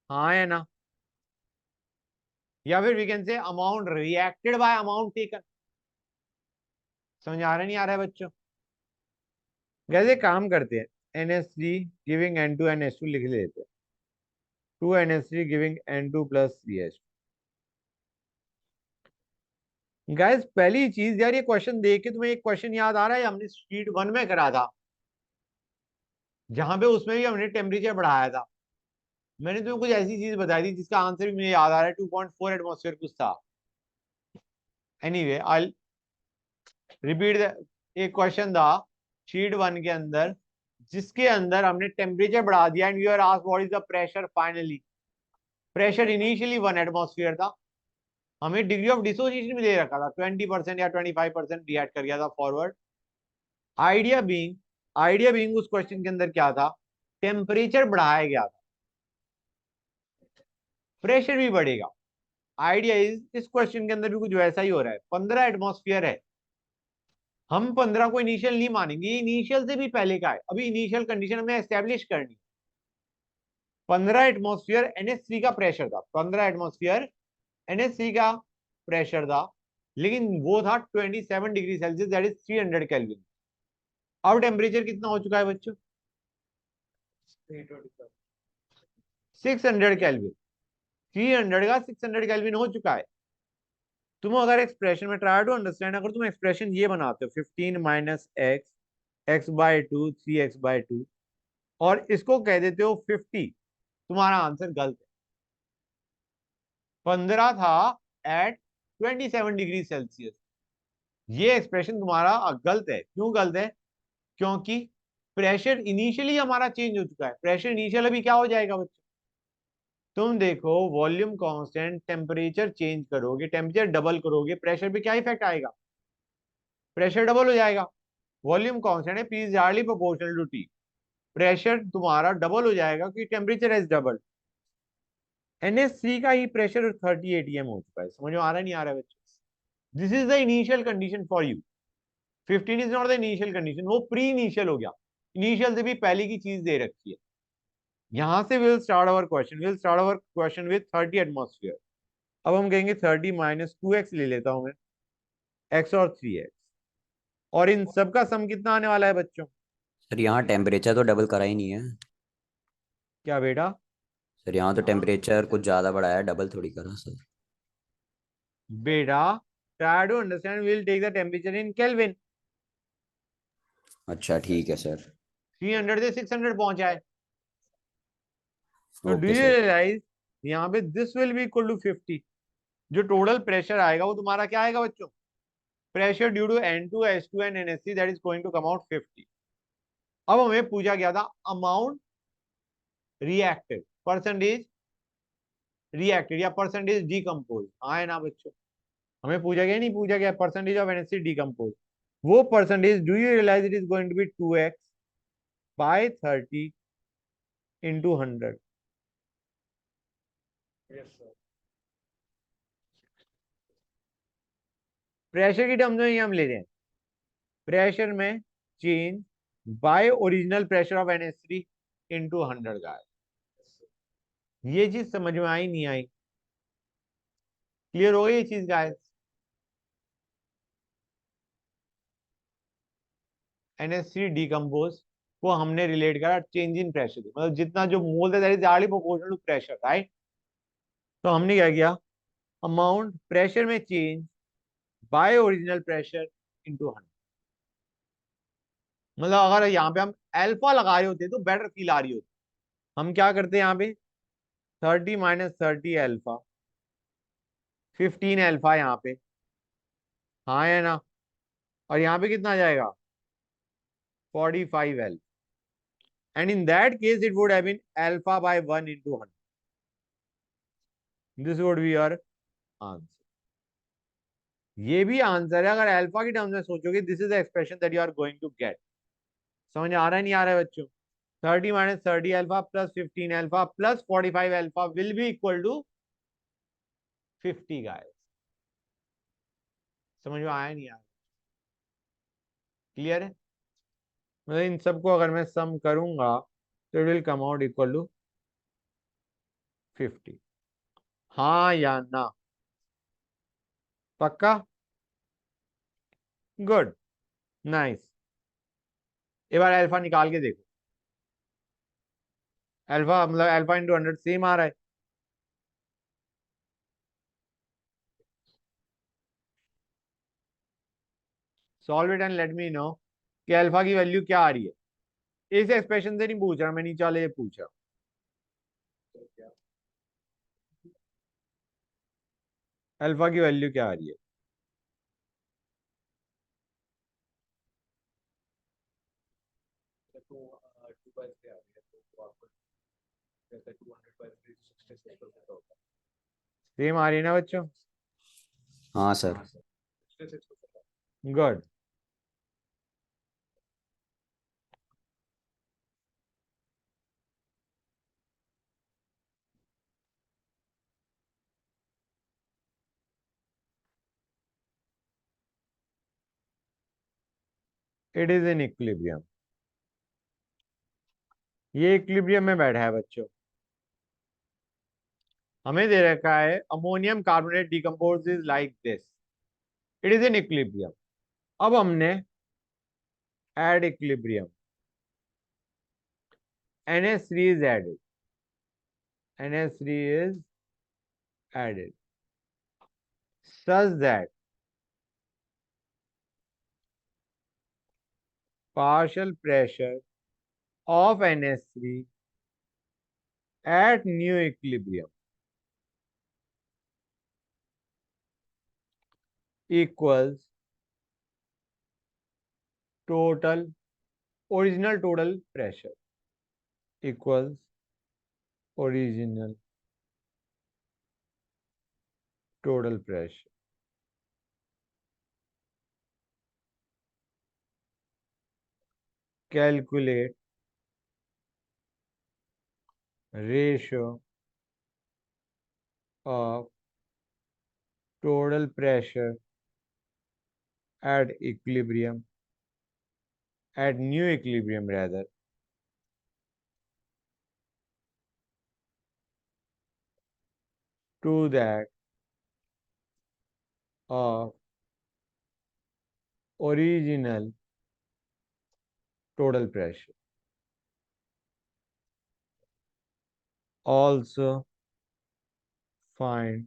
S1: हाँ है ना? या फिर we can say amount reacted by amount taken. समझ आ रहा नहीं आ रहा है बच्चों? वैसे काम करते हैं, NH3 गिविंग N2NH2 लिख लेते हैं, 2NH3 giving N2 plus CH। Guys पहली चीज यार, ये क्वेश्चन देख के तुम्हें एक क्वेश्चन याद आ रहा है, हमने शीट 1 में करा था, जहां पे उसमें भी हमने टेम्परेचर बढ़ाया था। मैंने तुम्हें कुछ ऐसी चीज बताई थी जिसका आंसर भी मुझे याद आ रहा है, 2.4 एटमॉस्फेयर कुछ था। Anyway I repeat. एक क्वेश्चन था शीट 1 के अंदर, जिसके अंदर हमने टेम्परेचर बढ़ा दिया and we are asked what is the pressure finally. Pressure initially 1 atmosphere था, हमें डिग्री ऑफ डिसोसिएशन भी दे रखा था 20% या 25% रिएक्ट कर गया था फॉरवर्ड। आइडिया बीइंग उस क्वेश्चन के अंदर क्या था? टेम्परेचर बढ़ाया गया था, प्रेशर भी बढ़ेगा। आइडिया इज इस क्वेश्चन के अंदर भी कुछ वैसा ही हो रहा है। 15 एटमॉस्फेयर है, हम 15 को इनिशियल नहीं मानेंगे, ये इनिशियल से भी पहले का है, अभी इनिशियल कंडीशन हमें एस्टेब्लिश करनी। 15 एटमॉस्फेयर NH3 का प्रेशर था, 15 एटमॉस्फेयर NH3 का प्रेशर था, लेकिन वो था 27 degree Celsius that is 300 kelvin. अब टेम्परेचर कितना हो चुका है बच्चों? 600 केल्विन। 300 का 600 केल्विन हो चुका है। तुम अगर एक्सप्रेशन में ट्राई टू अंडरस्टैंड, अगर तुम एक्सप्रेशन ये बनाते हो 15 minus X, X by 2, 3x by 2, और इसको कह देते हो 50, तुम्हारा आंसर गलत है। 15 था एट 27 डिग्री सेल्सियस। ये एक्सप्रेशन तुम्हारा गलत है। क्यों गलत है? क्योंकि प्रेशर इनिशियली हमारा चेंज हो चुका है। प्रेशर इनिशियल अभी क्या हो जाएगा बच्चों? तुम देखो, वॉल्यूम कांस्टेंट, टेम्परेचर चेंज करोगे, टेम्परेचर डबल करोगे, प्रेशर पे क्या इफेक्ट आएगा? प्रेशर डबल हो जाएगा। वॉल्यूम कांस्टेंट है, P is hardly proportional to T. Pressure तुम्हारा डबल हो जाएगा क्योंकि टेम्परेचर इज डबल। NH3 का ही प्रेशर 30 atm हो चुका है। समझ में आ रहा नहीं आ रहा है बच्चों? This is the initial condition for you. 15 is not the initial condition, वो प्री इनिशियल हो गया। इनिशियल से भी पहले की चीज दे रखी है। यहां से will start our question with 30 atmosphere. अब हम कहेंगे 30 माइनस 2x ले लेता हूं मैं, x और 3x, और इन सब का सम कितना आने वाला है बच्चों?
S2: सर यहाँ टेम्परेचर तो डबल करा ही नहीं है।
S1: क्या बेटा?
S2: सर यहाँ तो टेम्परेचर कुछ ज़्यादा बढ़ाया है, डबल थोड़ी करा सर।
S1: बेटा, try to understand, will take the temperature in kelvin.
S2: अच्छा ठीक है सर।
S1: 300 से 600 पहुंचा है। तो do
S2: okay
S1: you
S2: sir.
S1: Realise यहाँ पे this will be equal to 50। जो टोटल प्रेशर आएगा वो तुम्हारा क्या आएगा बच्चों? Pressure due to N2 H2 and NH3 that is going to come out 50। अब हमें पूछा गया था अमाउंट रिएक्टेड, परसेंटेज रिएक्टेड या परसेंटेज डीकम्पोज। हाँ है ना बच्चों? हमें पूछा गया, नहीं पूछा गया, परसेंटेज ऑफ NH3 डीकम्पोज। वो percentage, do you realise it is going to be 2x by 30 into 100। प्रेशर की टर्म्स में ये हम ले रहे हैं, प्रेशर में change by original pressure of NH3 into 100 का है। ये चीज समझ में आई नहीं आई? क्लियर हो गई ये चीज गाइस? NH3 डीकम्पोज को हमने रिलेट करा चेंज इन प्रेशर, मतलब जितना जो मोल है that is directly proportional to pressure, right? तो हमने क्या किया, अमाउंट प्रेशर में change by original pressure into 100। मतलब अगर यहाँ पे हम अल्फा लगा रहे होते तो बेटर फील आ रही होती। हम क्या करते हैं यहाँ पे, 30 माइनस 30 अल्फा, 15 अल्फा यहाँ पे, हाँ है ना? और यहाँ पे कितना आ जाएगा? 45 alpha. And in that case it would have been alpha by 1 into 100। This would be your answer. ये भी आंसर है अगर अल्फा की टर्म्स में सोचोगे। This is the expression that you are going to get. समझ आ रहा है नहीं आ रहा है बच्चों? 30 minus 30 alpha plus 15 alpha plus 45 alpha will be equal to 50 guys. समझ में आया नहीं आया? क्लियर है? मतलब इन सबको अगर मैं सम करूंगा तो it will come out equal to 50। हाँ या ना? पक्का? Good, nice. एक बार अल्फा निकाल के देखो। अल्फा मतलब अल्फा इंटू 100 सेम आ रहा है। Solve it and let me no कि अल्फा की वैल्यू क्या आ रही है। इस एक्सप्रेशन से नहीं पूछ रहा मैं, नीचे वाले ये पूछ रहा हूं। अल्फा की वैल्यू क्या आ रही है? सेम आ रही है ना बच्चों?
S2: हाँ sir.
S1: Good. It is in equilibrium. ये इक्विलिब्रियम में बैठा है बच्चों। हमें दे रखा है ammonium carbonate decompose is like this, it is in equilibrium. अब हमने add equilibrium, NH3 is added, NH3 is added such that partial pressure of NH3 at new equilibrium equals original total pressure equals original total pressure. Calculate ratio of total pressure at equilibrium, at new equilibrium rather, to that of original total pressure. Also find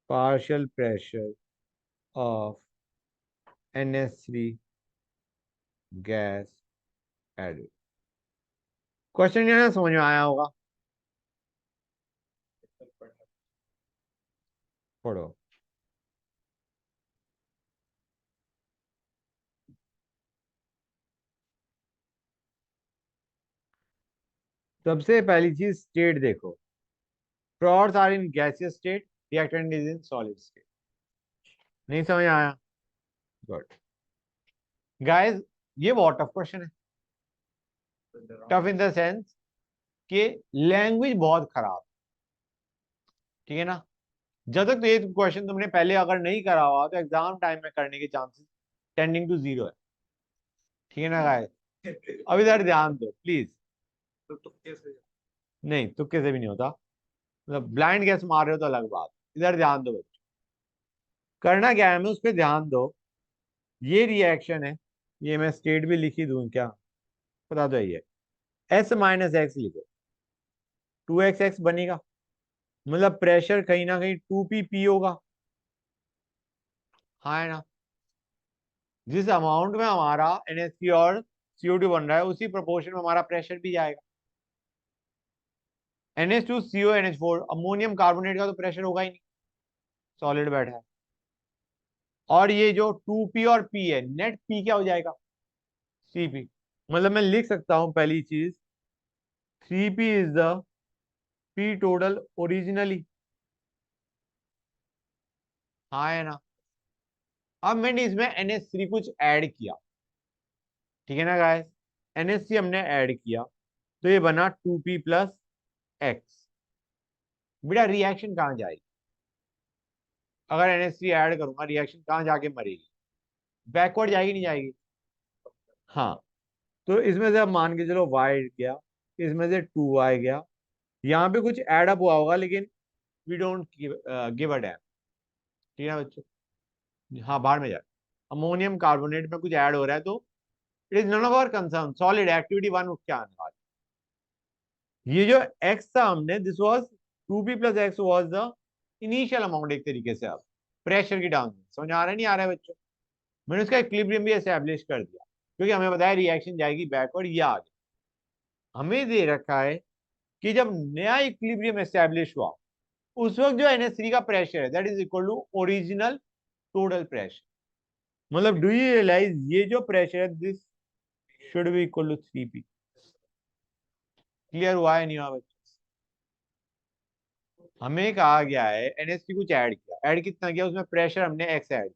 S1: partial pressure of NH3 gas added. Question क्या समझ में आया होगा? पढ़ो। सबसे पहली चीज state देखो, products are in gaseous state, reactant is in solid state. नहीं समझ आया? गुड गाइस, ये बहुत टफ क्वेश्चन है। टफ इन द सेंस कि लैंग्वेज बहुत खराब, ठीक है ना। जब तक तो ये क्वेश्चन तुमने पहले अगर नहीं करा हुआ तो एग्जाम टाइम में करने के चांसेस टेंडिंग टू 0 है, ठीक है ना गाइस। अब इधर ध्यान दो प्लीज। नहीं, तुक्के से भी नहीं होता, मतलब ब्लाइंड गैस मार रहे हो तो अलग बात। इधर ध्यान दो बच्चों, करना क्या है हमें, उस पर ध्यान दो। ये रिएक्शन है, ये मैं स्टेट भी लिखी दूं क्या? बता दो, ये S माइनस एक्स लिखो, 2xx बनेगा, मतलब प्रेशर कहीं ना कहीं 2p होगा, हाँ है ना। जिस अमाउंट में हमारा NH3 और CO2 बन रहा है उसी प्रोपोर्शन में हमारा प्रेशर भी जाएगा। NH2CO NH4, अमोनियम कार्बोनेट का तो प्रेशर होगा ही नहीं, सॉलिड बैठा है। और ये जो 2p और p है, नेट p क्या हो जाएगा? Cp। मतलब मैं लिख सकता हूं पहली चीज, 3p is the p total originally, हाँ है ना। अब मैंने इसमें NH3 कुछ ऐड किया, ठीक है ना गाइस। NH3 हमने ऐड किया तो ये बना 2p प्लस एक्स। बेटा रिएक्शन कहाँ जाएगी? अगर NH3 ऐड करूंगा रिएक्शन कहाँ जाके मरेगी? बैकवर्ड जाएगी, नहीं जाएगी? हाँ, तो इसमें से अब मान के चलो y गया, इसमें से 2y गया, यहाँ पे कुछ ऐड अप हुआ होगा लेकिन we don't give a damn, ठीक है बच्चों। हाँ, बाहर में जाए, अमोनियम कार्बोनेट में कुछ ऐड हो रहा है तो it is none of our concern, solid activity 1 क्या आने वाली। ये जो x था हमने, this was 2p plus X was the initial amount एक तरीके से। अब प्रेशर की डाउन समझ आ रहा है नहीं आ रहा है बच्चों? मैंने उसका इक्विलिब्रियम भी एस्टैब्लिश कर दिया क्योंकि हमें बताया रिएक्शन जाएगी बैकवर्ड, ये आ गया। हमें दे रखा है कि जब नया इक्विलिब्रियम एस्टैब्लिश हुआ उस वक्त जो NH3 का प्रेशर है that is equal to original total pressure. मतलब डू यू रियलाइज ये जो प्रेशर है this should be equal to 3p। Clear हुआ है नहीं हुआ बच्चों? हमें कहा गया है NH3 कुछ ऐड किया, ऐड कितना किया? उसमें प्रेशर हमने x ऐड,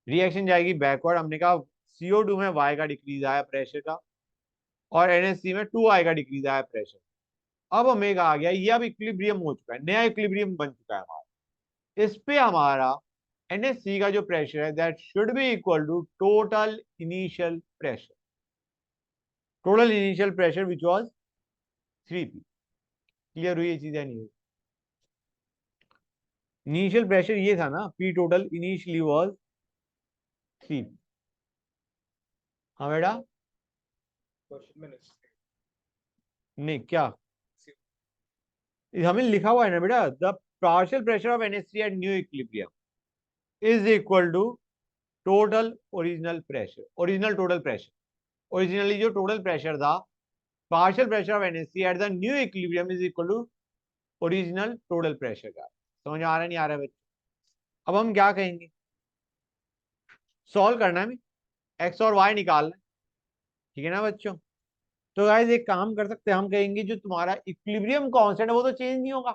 S1: रिएक्शन जाएगी बैकवर्ड, हमने कहा CO2 में y का डिक्रीज आया प्रेशर का और NH3 में 2y का डिक्रीज आया प्रेशर। अब हमें कहा गया ये अब इक्विलिब्रियम हो चुका है, नया इक्विलिब्रियम बन चुका है हमारा। इस पे हमारा NH3 का जो प्रेशर है that should be equal to total initial pressure, total initial pressure which was 3p। Clear हुई ये चीजें? नहीं हुई? इनिशियल प्रेशर ये था ना, p total initially was 3p। हाँ बेटा, नहीं क्या हमें लिखा हुआ है ना बेटा, the partial pressure of NH3 at new equilibrium is equal to total original pressure, original total pressure. Originally जो टोटल प्रेशर था, partial pressure of NH3 at the new equilibrium is equal to original total pressure का। समझ आ रहा है नहीं आ रहा है बच्चों? अब हम क्या कहेंगे, सॉल्व करना है हमें, एक्स और वाई निकालना है, ठीक है ना बच्चों? तो गाइस एक काम कर सकते हैं, हम कहेंगे जो तुम्हारा इक्विलिब्रियम कांस्टेंट है वो तो चेंज नहीं होगा।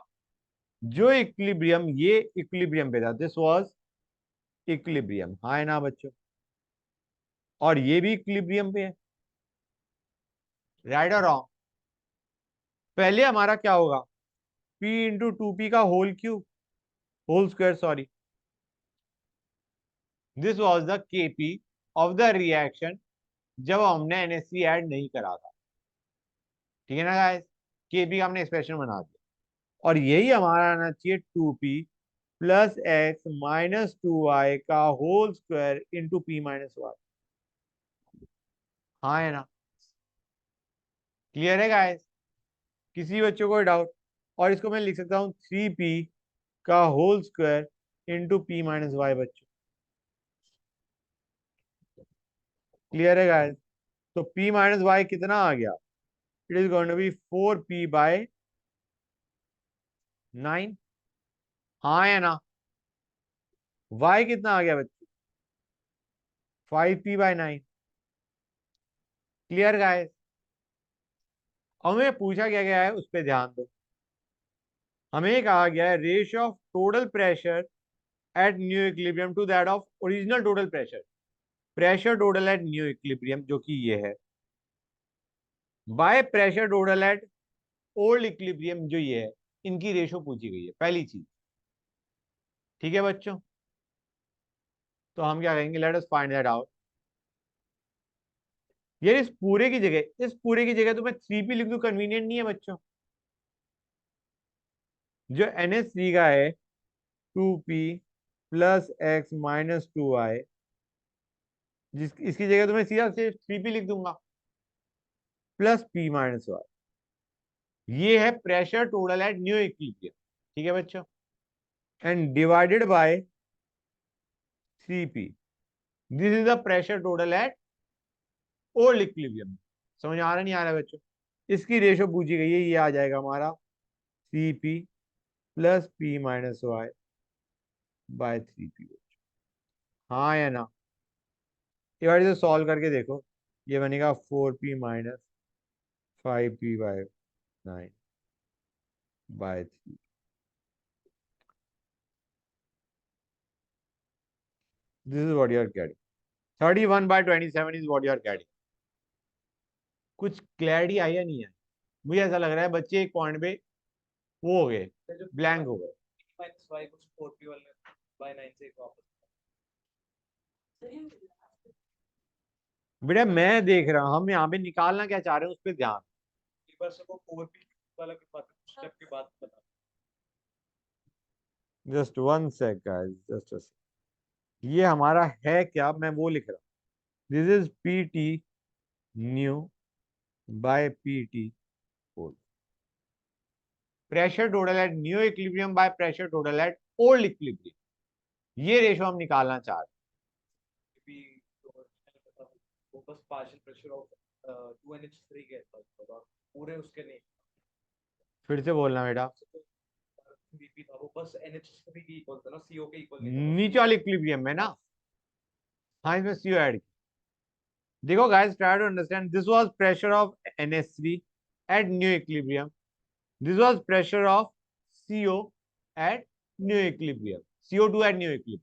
S1: जो इक्विलिब्रियम, ये इक्विलिब्रियम पे था, दिस वाज इक्विलिब्रियम, हाँ है ना बच्चों? और ये भी इक्विलिब्रियम पे है, राइट और रॉन्ग? पहले हमारा क्या होगा, P इंटू 2P का whole cube, whole square sorry, this was the Kp of the reaction जब हमने NH3 ऐड नहीं करा था, ठीक है ना गाइस? Kp का हमने एक्सप्रेशन बना दिया, और यही हमारा आना चाहिए 2P plus X minus 2y का whole square into P minus Y, हाँ है ना? क्लियर है गाइस? किसी बच्चों को डाउट? और इसको मैं लिख सकता हूँ 3P का whole square into P minus Y बच्चों, क्लियर है गाइस? तो P माइनस वाई कितना आ गया, it is going to be 4P by 9, हाँ है ना? y कितना आ गया बच्चों, 5P बाय 9, क्लियर गाइस? हमें पूछा क्या गया है उस पर ध्यान दो, हमें कहा गया है ratio of total pressure at new equilibrium to that of original total pressure, pressure total at new equilibrium जो कि ये है, by pressure total at old equilibrium जो ये है, इनकी रेशियो पूछी गई है पहली चीज, ठीक है बच्चों? तो हम क्या कहेंगे, let us find that out. यार इस पूरे की जगह, इस पूरे की जगह तो मैं 3P लिख दूं, कन्वीनियंट नहीं है बच्चों? जो NH3 का है 2P plus X minus 2y, जिस इसकी जगह तो मैं सीधा से 3P लिख दूंगा प्लस P माइनस वाई, ये है pressure total at new equilibrium, ठीक है बच्चों? And divided by 3P, this is the pressure total at old equilibrium. समझ आ रहा नहीं आ रहा है बच्चों? इसकी रेशो पूछी गई है, ये आ जाएगा हमारा 3P plus P minus Y by 3P, हाँ या ना? एक बार इसे सॉल्व करके देखो, ये बनेगा 4P minus 5P by 9 by 3, this is what you are getting, 31 by 27 is what you are getting. कुछ क्लैरिटी आई या नहीं है? मुझे ऐसा लग रहा है बच्चे एक पॉइंट पे वो हो गए, ब्लैंक हो गए।
S3: माइनस वाई को 4P वाले बाय 9 से वापस
S1: बेटा मैं देख रहा हूँ, हम यहाँ पे निकालना क्या चाह रहे हैं उस पर ध्यान।
S3: ऊपर से वो 4P वाला के बाद स्टेप के बाद बता।
S1: Just one sec guys, just ये हमारा है क्या, मैं वो लिख रहा हूँ, this is PT new by PT old, pressure total at new equilibrium by pressure total at old equilibrium, ये रेशो हम निकालना चाह रहे हैं।
S3: भी वो बस पार्शियल प्रेशर ऑफ 2NH3 के था, पूरे उसके नहीं।
S1: फिर से बोलना बेटा,
S3: VP था वो बस NH3 की इक्वल था ना, CO के इक्वल नहीं था।
S1: नीचे वाले इक्विलिब्रियम में ना, हाँ इसमें CO ऐड, देखो guys try to understand, this was pressure of NH3 at new equilibrium, this was pressure of CO at new equilibrium, CO2 at new equilibrium,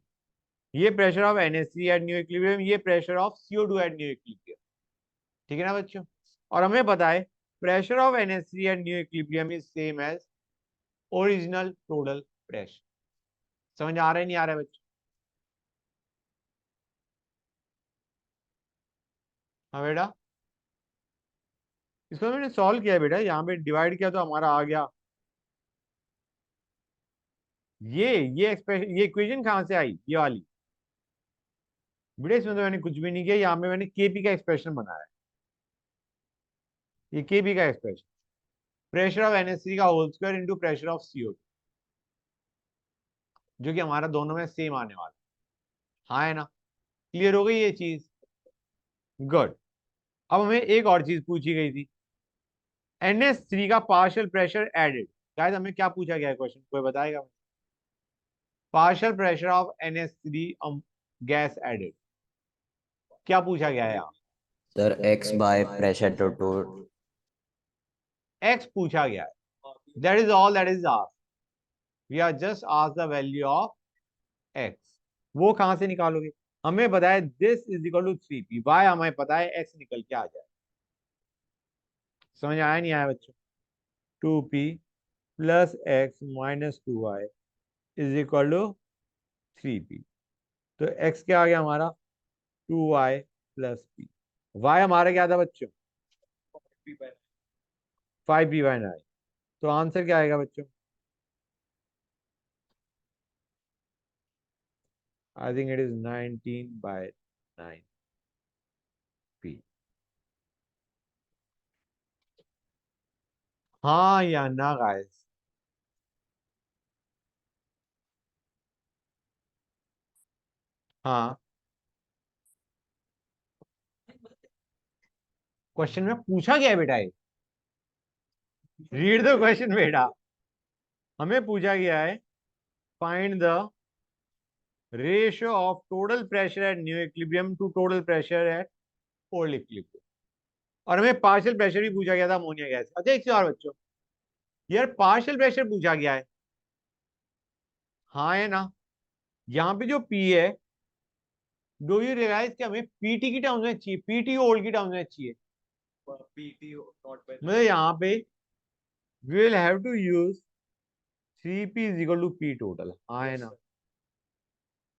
S1: ये pressure of NH3 at new equilibrium, ये pressure of CO2 at new equilibrium, ठीक है ना बच्चों? और हमें पता है pressure of NH3 at new equilibrium is same as original total pressure. समझ आ रहा है नहीं आ रहा है बच्चों? हाँ बेटा, इसको मैंने सॉल्व किया बेटा, यहाँ पे डिवाइड किया तो हमारा आ गया ये एक्सप्रेशन, ये इक्वेशन कहाँ से आई ये वाली बेटा? इसमें तो मैंने कुछ भी नहीं किया, यहाँ पे मैंने Kp का एक्सप्रेशन बनाया है, ये Kp का एक्सप्रेशन, प्रेशर ऑफ NH3 का whole square into pressure of CO2, जो कि हमारा दोनों में सेम आने वाला, हाँ है ना? क्लियर हो गई ये चीज? गुड। अब हमें एक और चीज पूछी गई थी, NH3 का पार्शियल प्रेशर एडेड। शायद हमें क्या पूछा गया है क्वेश्चन, कोई बताएगा? Partial pressure of NH3 gas added, क्या पूछा गया है यहाँ?
S2: Sir X by pressure two two
S1: X पूछा गया है, that is all that is asked. We are just asked the value of X. वो कहां से निकालोगे? हमें बताया this is equal to 3p, Y हमें पता है एक्स निकल के आ जाए। समझ आया नहीं आया बच्चों? 2p plus X minus 2y is equal to 3p। तो x क्या आ गया हमारा? 2y plus p। y हमारा क्या था बच्चों? 5p/9। तो आंसर क्या आएगा बच्चों? आई थिंक इट इज 19/9p। हाँ या ना गाइस? हाँ, क्वेश्चन में पूछा गया है बेटा, ये रीड द क्वेश्चन बेटा। हमें पूछा गया है find the ratio of total pressure at new equilibrium to total pressure at old equilibrium. और हमें पार्शियल प्रेशर भी पूछा गया था अमोनिया गैस। अच्छा एक चीज और बच्चों, यार पार्शियल प्रेशर पूछा गया है, हाँ है ना? यहाँ पे जो पी है, डू यू रियलाइज कि हमें पीटी की टर्म्स में चाहिए, पीटी ओल्ड की टर्म्स में चाहिए।
S3: PT not by
S1: मतलब यहाँ पे we will have to use 3p is equal to p total, हाँ है ना?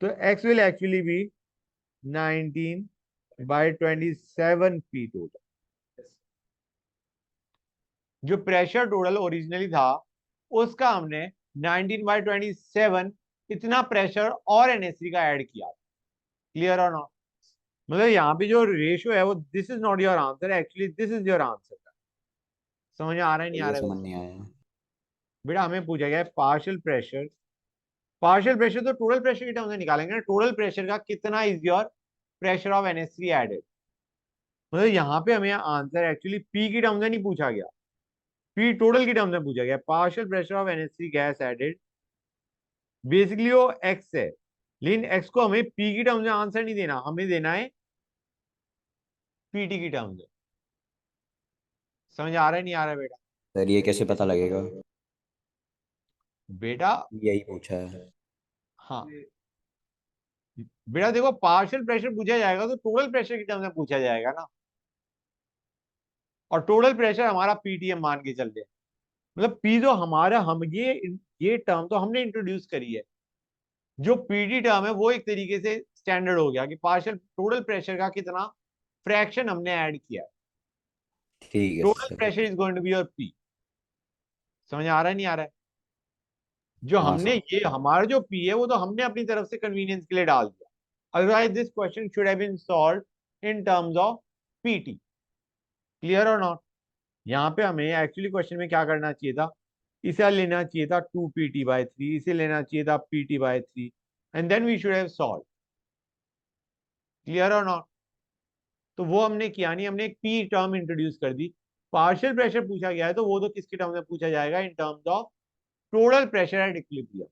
S1: तो x will actually be 19/27 p total. जो प्रेशर टोटल ओरिजिनली था उसका हमने 19/27 इतना प्रेशर और NH3 का ऐड किया। क्लियर और नॉट? मतलब यहाँ पे जो रेशियो है वो, this is not your answer, actually this is your answer. समझ आ रहा है नहीं आ
S2: ये
S1: रहा है
S2: समझ
S1: बच्चों?
S2: नहीं आया।
S1: बेटा हमें पूछा गया है पार्शियल प्रेशर। पार्शियल प्रेशर तो टोटल प्रेशर की टर्म में निकालेंगे ना, टोटल प्रेशर का कितना is your pressure of NH3 added. मतलब यहाँ पे हमें आंसर एक्चुअली पी की टर्म में नहीं पूछा गया, पी टोटल की टर्म में पूछा गया। Partial pressure of NH3 gas added, basically वो एक्स है, लेकिन एक्स को हमें पी की टर्म में आंसर नहीं देना, हमें देना है पीटी की टर्म में। समझ आ रहा है नहीं आ रहा है बेटा?
S2: सर ये कैसे पता लगेगा?
S1: बेटा
S2: यही पूछा है।
S1: हाँ, बेटा देखो पार्शियल प्रेशर पूछा जाएगा तो टोटल प्रेशर की टर्म में पूछा जाएगा ना, और टोटल प्रेशर हमारा पीटीएम मान के चलते हैं। मतलब पी जो हमारा, हम ये टर्म तो हमने इंट्रोड्यूस करी है। जो पीटी टर्म है वो एक तरीके से स्टैंडर्ड हो गया कि पार्शियल टोटल प्रेशर का कितना फ्रैक्शन हमने ऐड किया है।
S2: ठीक है
S1: total
S2: sir.
S1: Pressure is going to be your P. समझ आ रहा है नहीं आ रहा है? जो
S2: हाँ
S1: हमने
S2: सर।
S1: ये हमारा जो पी है वो तो हमने अपनी तरफ से कन्वीनियंस के लिए डाल दिया, otherwise this question should have been solved in terms of PT. Clear और नॉट? यहाँ पे हमें एक्चुअली क्वेश्चन में क्या करना चाहिए था, इसे लेना चाहिए था 2pt/3, इसे लेना चाहिए था pt/3, and then we should have solve. Clear और नॉट? तो वो हमने किया नहीं, हमने एक पी टर्म इंट्रोड्यूस कर दी। पार्शियल प्रेशर पूछा गया है तो वो तो किसके टर्म में पूछा जाएगा? इन terms of total pressure at equilibrium.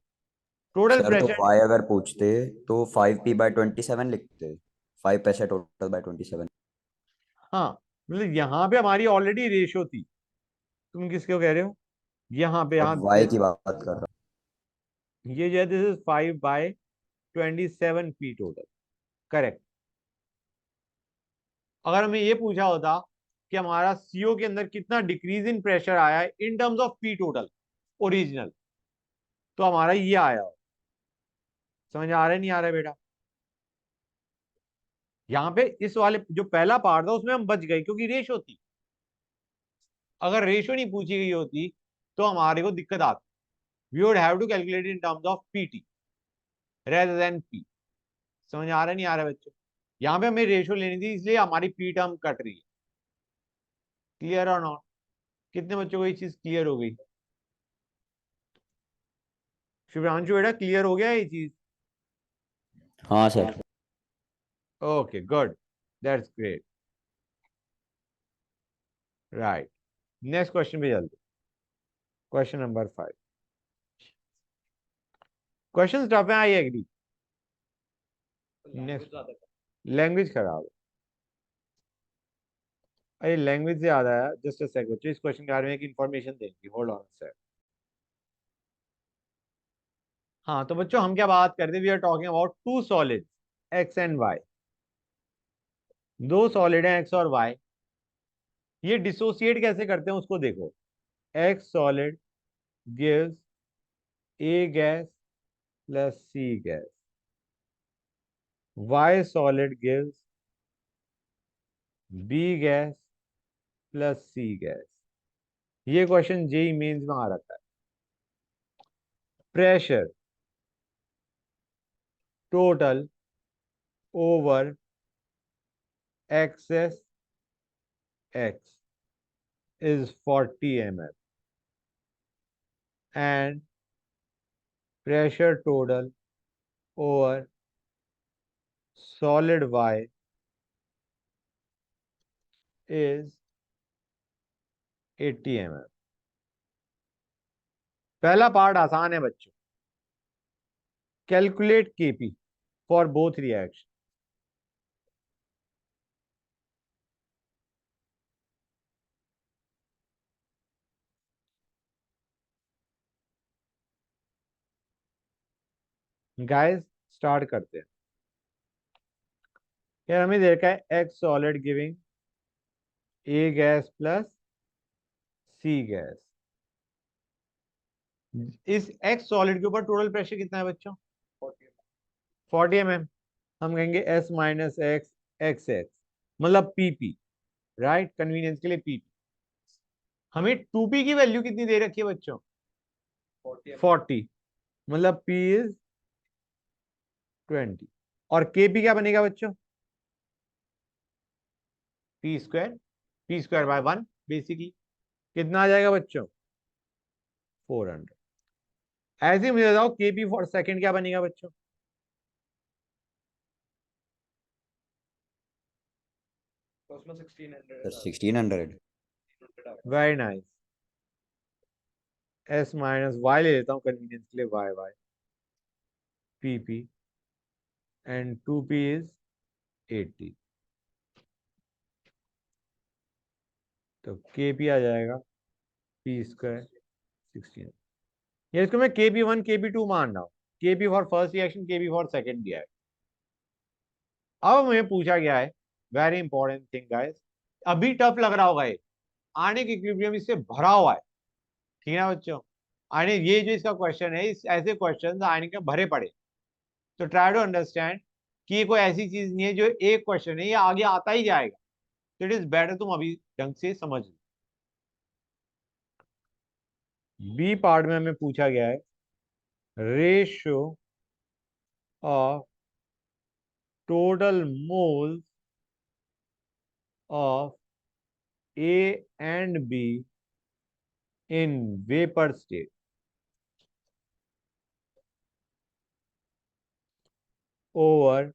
S1: Total
S2: sir तो
S1: प्रेशर,
S2: y अगर पूछते तो 5p/27 लिखते। 5 पैसे टोटल बाय 27।
S1: हाँ मतलब यहाँ पे हमारी ऑलरेडी रेशियो थी। तुम किसको कह रहे हो? यहाँ पे,
S2: अब
S1: हाँ
S2: y की बात कर रहा
S1: ये जो है this is 5/27 p total. Correct. अगर हमें ये पूछा होता कि हमारा सीओ के अंदर कितना डिक्रीज इन प्रेशर आया है इन terms of P total original, तो हमारा ये आया हो। समझ आ रहा है नहीं आ रहा है बेटा? यहाँ पे इस वाले जो पहला पार्ट था उसमें हम बच गए क्योंकि रेशो थी। अगर रेशो नहीं पूछी गई होती तो हमारे को दिक्कत आती। We would have to calculate in terms of PT rather than P. समझ आ रहा है नहीं आ रहा है बच्चों? यहाँ पे हमें रेशो लेनी थी इसलिए हमारी पी टर्म कट रही है। क्लियर और नॉट? कितने बच्चों को ये चीज क्लियर हो गई? शुभ्रांशु बेटा क्लियर हो गया ये चीज?
S2: हाँ sir.
S1: Okay good, that's great. Right, next question पे चलते, क्वेश्चन नंबर 5। क्वेश्चन टफ है, आई एग्री।
S3: लैंग्वेज
S1: नेक्स्ट,
S3: ज्यादा
S1: लैंग्वेज खराब है। अरे लैंग्वेज से याद आया, जस्ट अ सेकंड बच्चों, इस क्वेश्चन के बारे में एक इन्फॉर्मेशन देंगे, होल्ड ऑन सर। हाँ तो बच्चों हम क्या बात करते, we are talking about two solid X and Y. दो सॉलिड हैं एक्स और वाई, ये डिसोसिएट कैसे करते हैं उसको देखो। X solid gives A gas plus C gas, Y solid gives B gas plus C gas. ये क्वेश्चन जेई मेंस में आ रखा है। Pressure total over excess X is 40 ml and pressure total over solid Y is 80 ml। पहला part आसान है बच्चों, calculate KP for both reaction. Guys start करते हैं। यार हमें देखा है X solid giving A gas plus C gas. इस एक्स सॉलिड के ऊपर टोटल प्रेशर कितना है बच्चों? 40 mm। हम कहेंगे S minus X X x, मतलब पीपी, राइट, कन्वीनियंस के लिए पीपी। हमें 2p की वैल्यू कितनी दे रखी है बच्चों? 40, मतलब p इज 20। और kp क्या बनेगा बच्चों? p square by 1 basically. कितना आ जाएगा बच्चों? 400। ऐसे ही मुझे बताओ kp फॉर सेकंड क्या बनेगा बच्चों?
S3: तो उसमें 1600
S2: sir 1600।
S1: Very nice. s minus y ले लेता हूँ कन्वीनियंस के लिए, y y pp and 2p is 80। तो kp आ जाएगा p स्क्वायर 16। ये इसको मैं kp1 kp2 मान रहा हूँ, kp for first reaction, kp for second reaction. अब मुझे पूछा गया है, वेरी इंपॉर्टेंट थिंग गाइस, अभी टफ लग रहा होगा ये, आने की इक्विलिब्रियम इससे भरा हुआ है, ठीक है ना बच्चों? आने ये जो इसका क्वेश्चन है, इस ऐसे क्वेश्चन आने के भरे पड़े। तो ट्राई टू अंडरस्टैंड कि ये कोई ऐसी चीज नहीं है जो एक क्वेश्चन है, ये आगे आता ही जाएगा। तो इट इज बेटर तुम अभी ढंग से समझ लो। बी पार्ट में हमें पूछा गया है ratio of total moles of A and B in vapour state over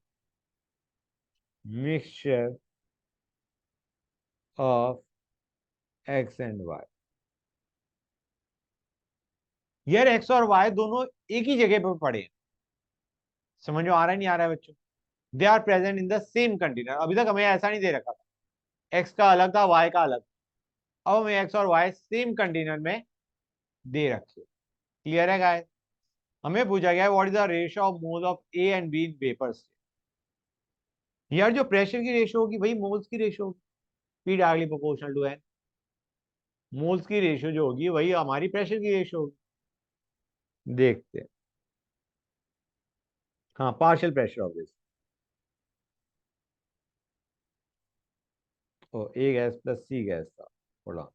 S1: mixture of x and y। यार x और y दोनों एक ही जगह पर पड़े हैं, समझ में आ रहा है नहीं आ रहा है बच्चों? They are present in the same container. अभी तक हमें ऐसा नहीं दे रखा था, x का अलग था y का अलग। अब हमें x और y सेम कंटेनर में दे रखे। क्लियर है गाइस? हमें पूछा गया है what is the ratio of moles of A and B in vapour state. यार जो प्रेशर की रेशियो होगी वही मोल्स की रेशियो होगी, P directly proportional to N. Moles की रेशियो जो होगी वही हमारी प्रेशर की रेशियो होगी। देखते हैं। हाँ, partial pressure of this, oh A gas plus C gas था थोड़ा।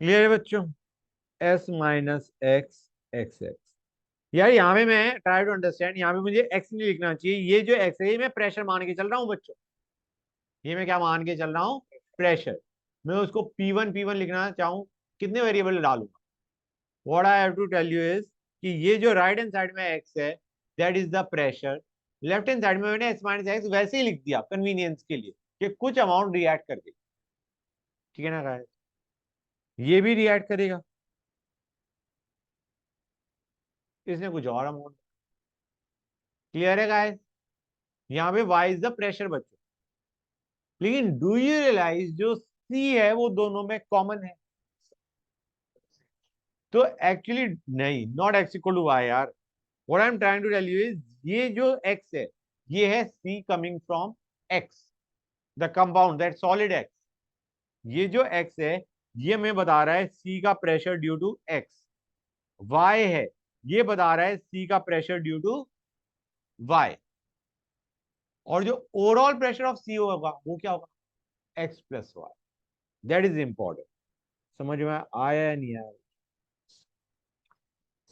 S1: क्लियर है बच्चों? S minus X X X. यार यहाँ पे मैं ट्राई टू अंडरस्टैंड, यहाँ पे मुझे एक्स नहीं लिखना चाहिए, ये जो एक्स है ये मैं प्रेशर मान के चल रहा हूँ बच्चों। ये मैं क्या मान के चल रहा हूँ, प्रेशर। मैं उसको P1 लिखना चाहूँ, कितने वेरिएबल डालूंगा? What I have to tell you is कि ये जो राइट हैंड साइड में x है that is the pressure, left hand side में मैंने s माइनस एक्स वैसे ही लिख दिया कन्वीनियंस के लिए कि कुछ अमाउंट रिएक्ट कर देगी, ठीक है ना गाइस? ये भी रिएक्ट करेगा, इसने कुछ और अमाउंट। क्लियर है गाइस? यहाँ पे y इज द प्रेशर बच्चों, लेकिन डू यू रियलाइज जो c है वो दोनों में कॉमन है, तो एक्चुअली नहीं, not x equal to Y यार। What I am trying to tell you is ये जो x है ये है c coming from x, the compound that solid x। ये जो x है ये मैं बता रहा है c का pressure due to x, y है ये बता रहा है c का प्रेशर ड्यू टू y, और जो ओवरऑल प्रेशर ऑफ c होगा वो क्या होगा, x plus Y. That is important. समझ में आया या नहीं आया?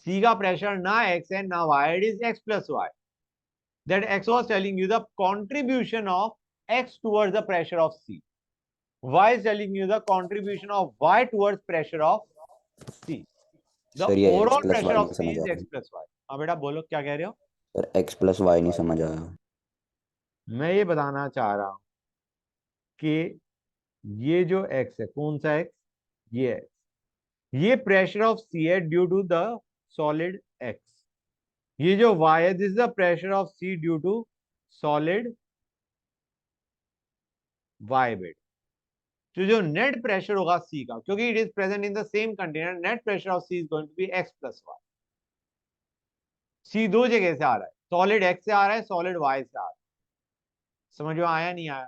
S1: c का प्रेशर ना x है ना y, it is x plus Y. That x was telling you the contribution of x towards the pressure of c. Y is telling you the contribution of y towards pressure of c. The
S2: sir ये X
S1: overall
S2: plus
S1: pressure
S2: Y
S1: of
S2: नहीं
S1: c
S2: समझ
S1: is
S2: आया।
S1: x plus y. हाँ बेटा बोलो क्या कह रहे हो?
S2: सर एक्स प्लस वाई नहीं समझ आया।
S1: मैं ये बताना चाह रहा हूं कि ये जो x है, कौन सा x? ये x, ये प्रेशर ऑफ c है due to the solid x। ये जो y है this is the pressure of c due to solid y बेट। तो जो नेट प्रेशर होगा सी का, क्योंकि it is present in the same container, net pressure of C is going to be X plus Y. C दो जगह से आ रहा है, सॉलिड एक्स से आ रहा है, सॉलिड वाई से आ रहा है। समझ में आया नहीं आया?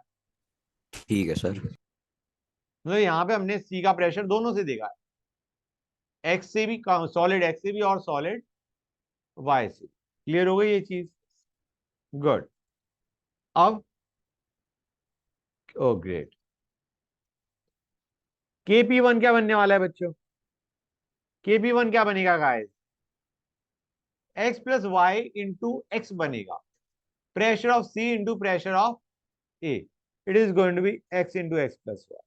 S2: ठीक है सर।
S1: मतलब यहाँ पे हमने सी का प्रेशर दोनों से देखा है, एक्स से भी, सॉलिड एक्स से भी और सॉलिड वाई से। क्लियर हो गई ये चीज? गुड। अब ओ ग्रेट, KP1 क्या बनने वाला है बच्चों? KP1 क्या बनेगा guys? X plus Y into X बनेगा, pressure of C into pressure of A. It is going to be X into X plus Y.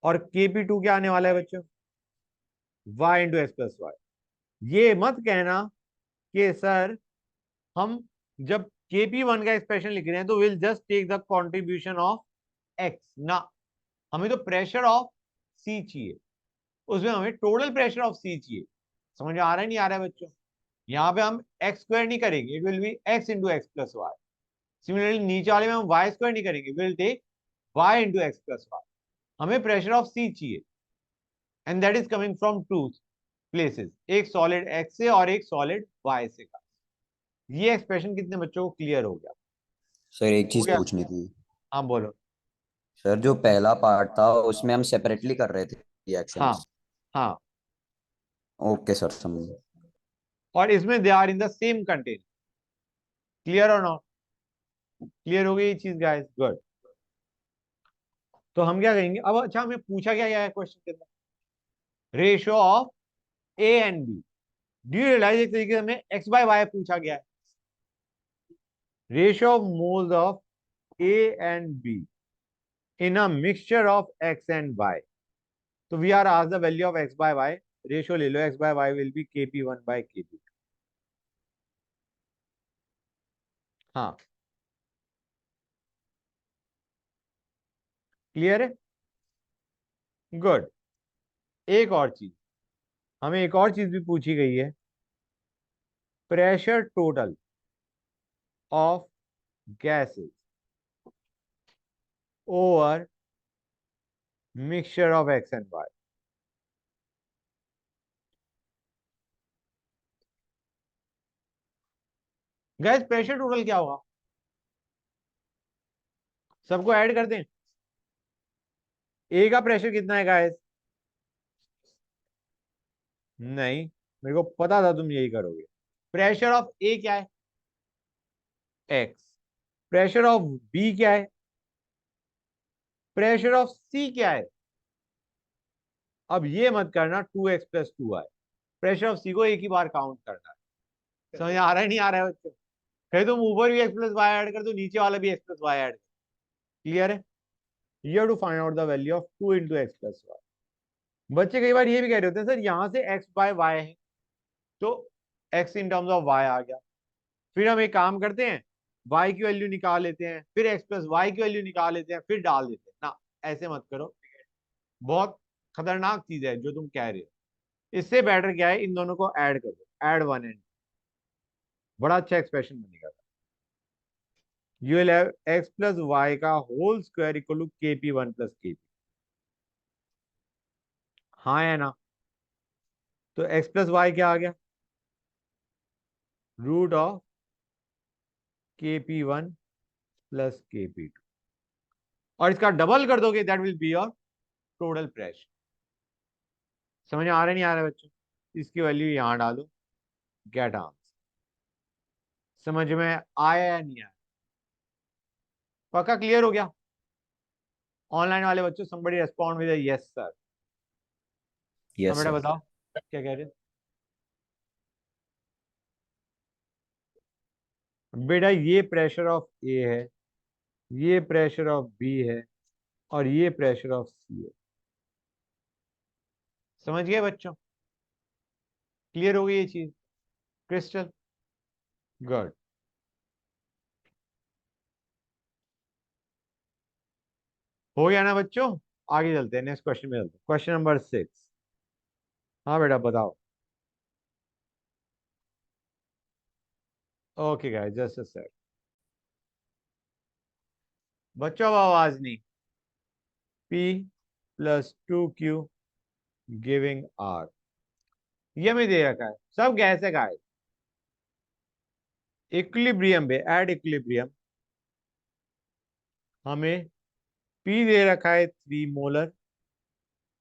S1: और KP2 क्या आने वाला है बच्चों? Y into X plus Y. ये मत कहना कि सर हम जब KP1 का एक्सप्रेशन लिख रहे हैं तो will just take the contribution of X ना, हमें तो प्रेशर ऑफ सी चाहिए, उसमें हमें टोटल प्रेशर ऑफ सी चाहिए। समझ में आ रहा है नहीं आ रहा है बच्चों? यहाँ पे हम एक्स स्क्वायर नहीं करेंगे, it will be X into X plus Y. Similarly नीचे वाले में हम वाई स्क्वायर नहीं करेंगे, will take Y into X plus Y. हमें प्रेशर ऑफ सी चाहिए and that is coming from two places, एक सॉलिड एक्स से और एक सॉलिड वाई से का। ये एक्सप्रेशन कितने बच्चों को क्लियर हो गया?
S2: सर एक
S1: हो
S2: चीज
S1: गया?
S2: पूछनी थी।
S1: हाँ बोलो।
S2: सर जो पहला पार्ट था उसमें हम सेपरेटली कर रहे थे
S1: हाँ
S2: रिएक्शंस।
S1: हाँ,
S2: ओके सर समझ।
S1: और इसमें they are in the same container. Clear और नॉट? क्लियर हो गई ये चीज गाइस? गुड। तो हम क्या करेंगे अब? अच्छा हमें पूछा क्या गया है क्वेश्चन के अंदर? Ratio of A and B. Do you realise एक तरीके से हमें एक्स बाय वाई पूछा गया है, ratio of moles of A and B in a mixture of X and Y. तो वी आर आज the value of X by Y, ratio ले लो, X by Y will be KP1 by KP। हाँ clear है? Good. एक और चीज, हमें एक और चीज भी पूछी गई है, pressure total of gases over mixture of x and y। Gas pressure total क्या होगा? सबको ऐड कर दें। ए का प्रेशर कितना है गैस? नहीं, मेरे को पता था तुम यही करोगे। प्रेशर ऑफ ए क्या है? एक्स। प्रेशर ऑफ बी क्या है? प्रेशर ऑफ सी क्या है? अब ये मत करना 2x plus 2y, pressure of सी को एक ही बार काउंट करना है। समझ आ रहा है नहीं आ रहा है बच्चों? चाहे तुम ऊपर भी एक्स प्लस वाई ऐड कर दो, नीचे वाला भी एक्स प्लस वाई ऐड कर। क्लियर है? You have to find out the value of 2 into X plus Y. बच्चे कई बार ये भी कह रहे होते हैं सर यहाँ से एक्स बाय वाई है तो X in terms of Y आ गया, फिर हम एक काम करते हैं y की वैल्यू निकाल लेते हैं, फिर x प्लस वाई की वैल्यू निकाल लेते हैं, फिर डाल देते हैं ना। ऐसे मत करो, बहुत खतरनाक चीज है जो तुम कह रहे हो। इससे बेटर क्या है, इन दोनों को ऐड कर दो, ऐड वन एंड बड़ा अच्छा एक्सप्रेशन बनेगा। You will have x plus Y का whole square equal to kp1 plus kp। हाँ है ना? तो x प्लस वाई क्या आ गया, root of kp1 plus kp2, और इसका डबल कर दोगे that will be your total pressure. समझ आ रहा है नहीं आ रहा है बच्चों? इसकी वैल्यू यहां डालो, गेट आंसर। समझ में आया या नहीं आया? पक्का क्लियर हो गया? ऑनलाइन वाले बच्चों somebody respond with a yes sir। हाँ
S2: यस
S1: बेटा
S2: सर।
S1: बताओ क्या कह रहे हो? बेटा ये प्रेशर ऑफ ए है, ये प्रेशर ऑफ बी है, और ये प्रेशर ऑफ सी है। समझ गए बच्चों? क्लियर हो गई ये चीज? Crystal good. हो गया ना बच्चों? आगे चलते हैं, नेक्स्ट क्वेश्चन में चलते हैं, क्वेश्चन नंबर 6। हाँ बेटा बताओ। Okay guys just a second बच्चों, अब आवाज नहीं। P plus 2Q giving R, ये हमें दे रखा है, सब गैस है गाइस। इक्विलिब्रियम पे एट इक्विलिब्रियम हमें P दे रखा है 3 मोलर,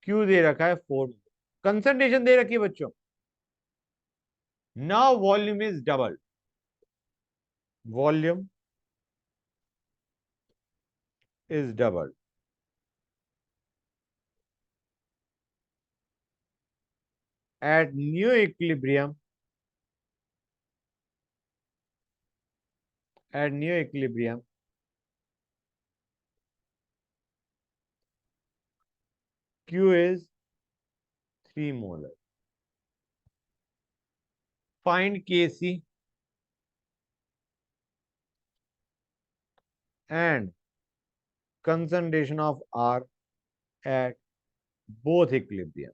S1: Q दे रखा है 4 मोलर, कंसंट्रेशन दे रखी है बच्चों। Now volume is double, volume is double at new equilibrium, at new equilibrium Q is 3 molar. Find Kc and concentration of R at both equilibriums.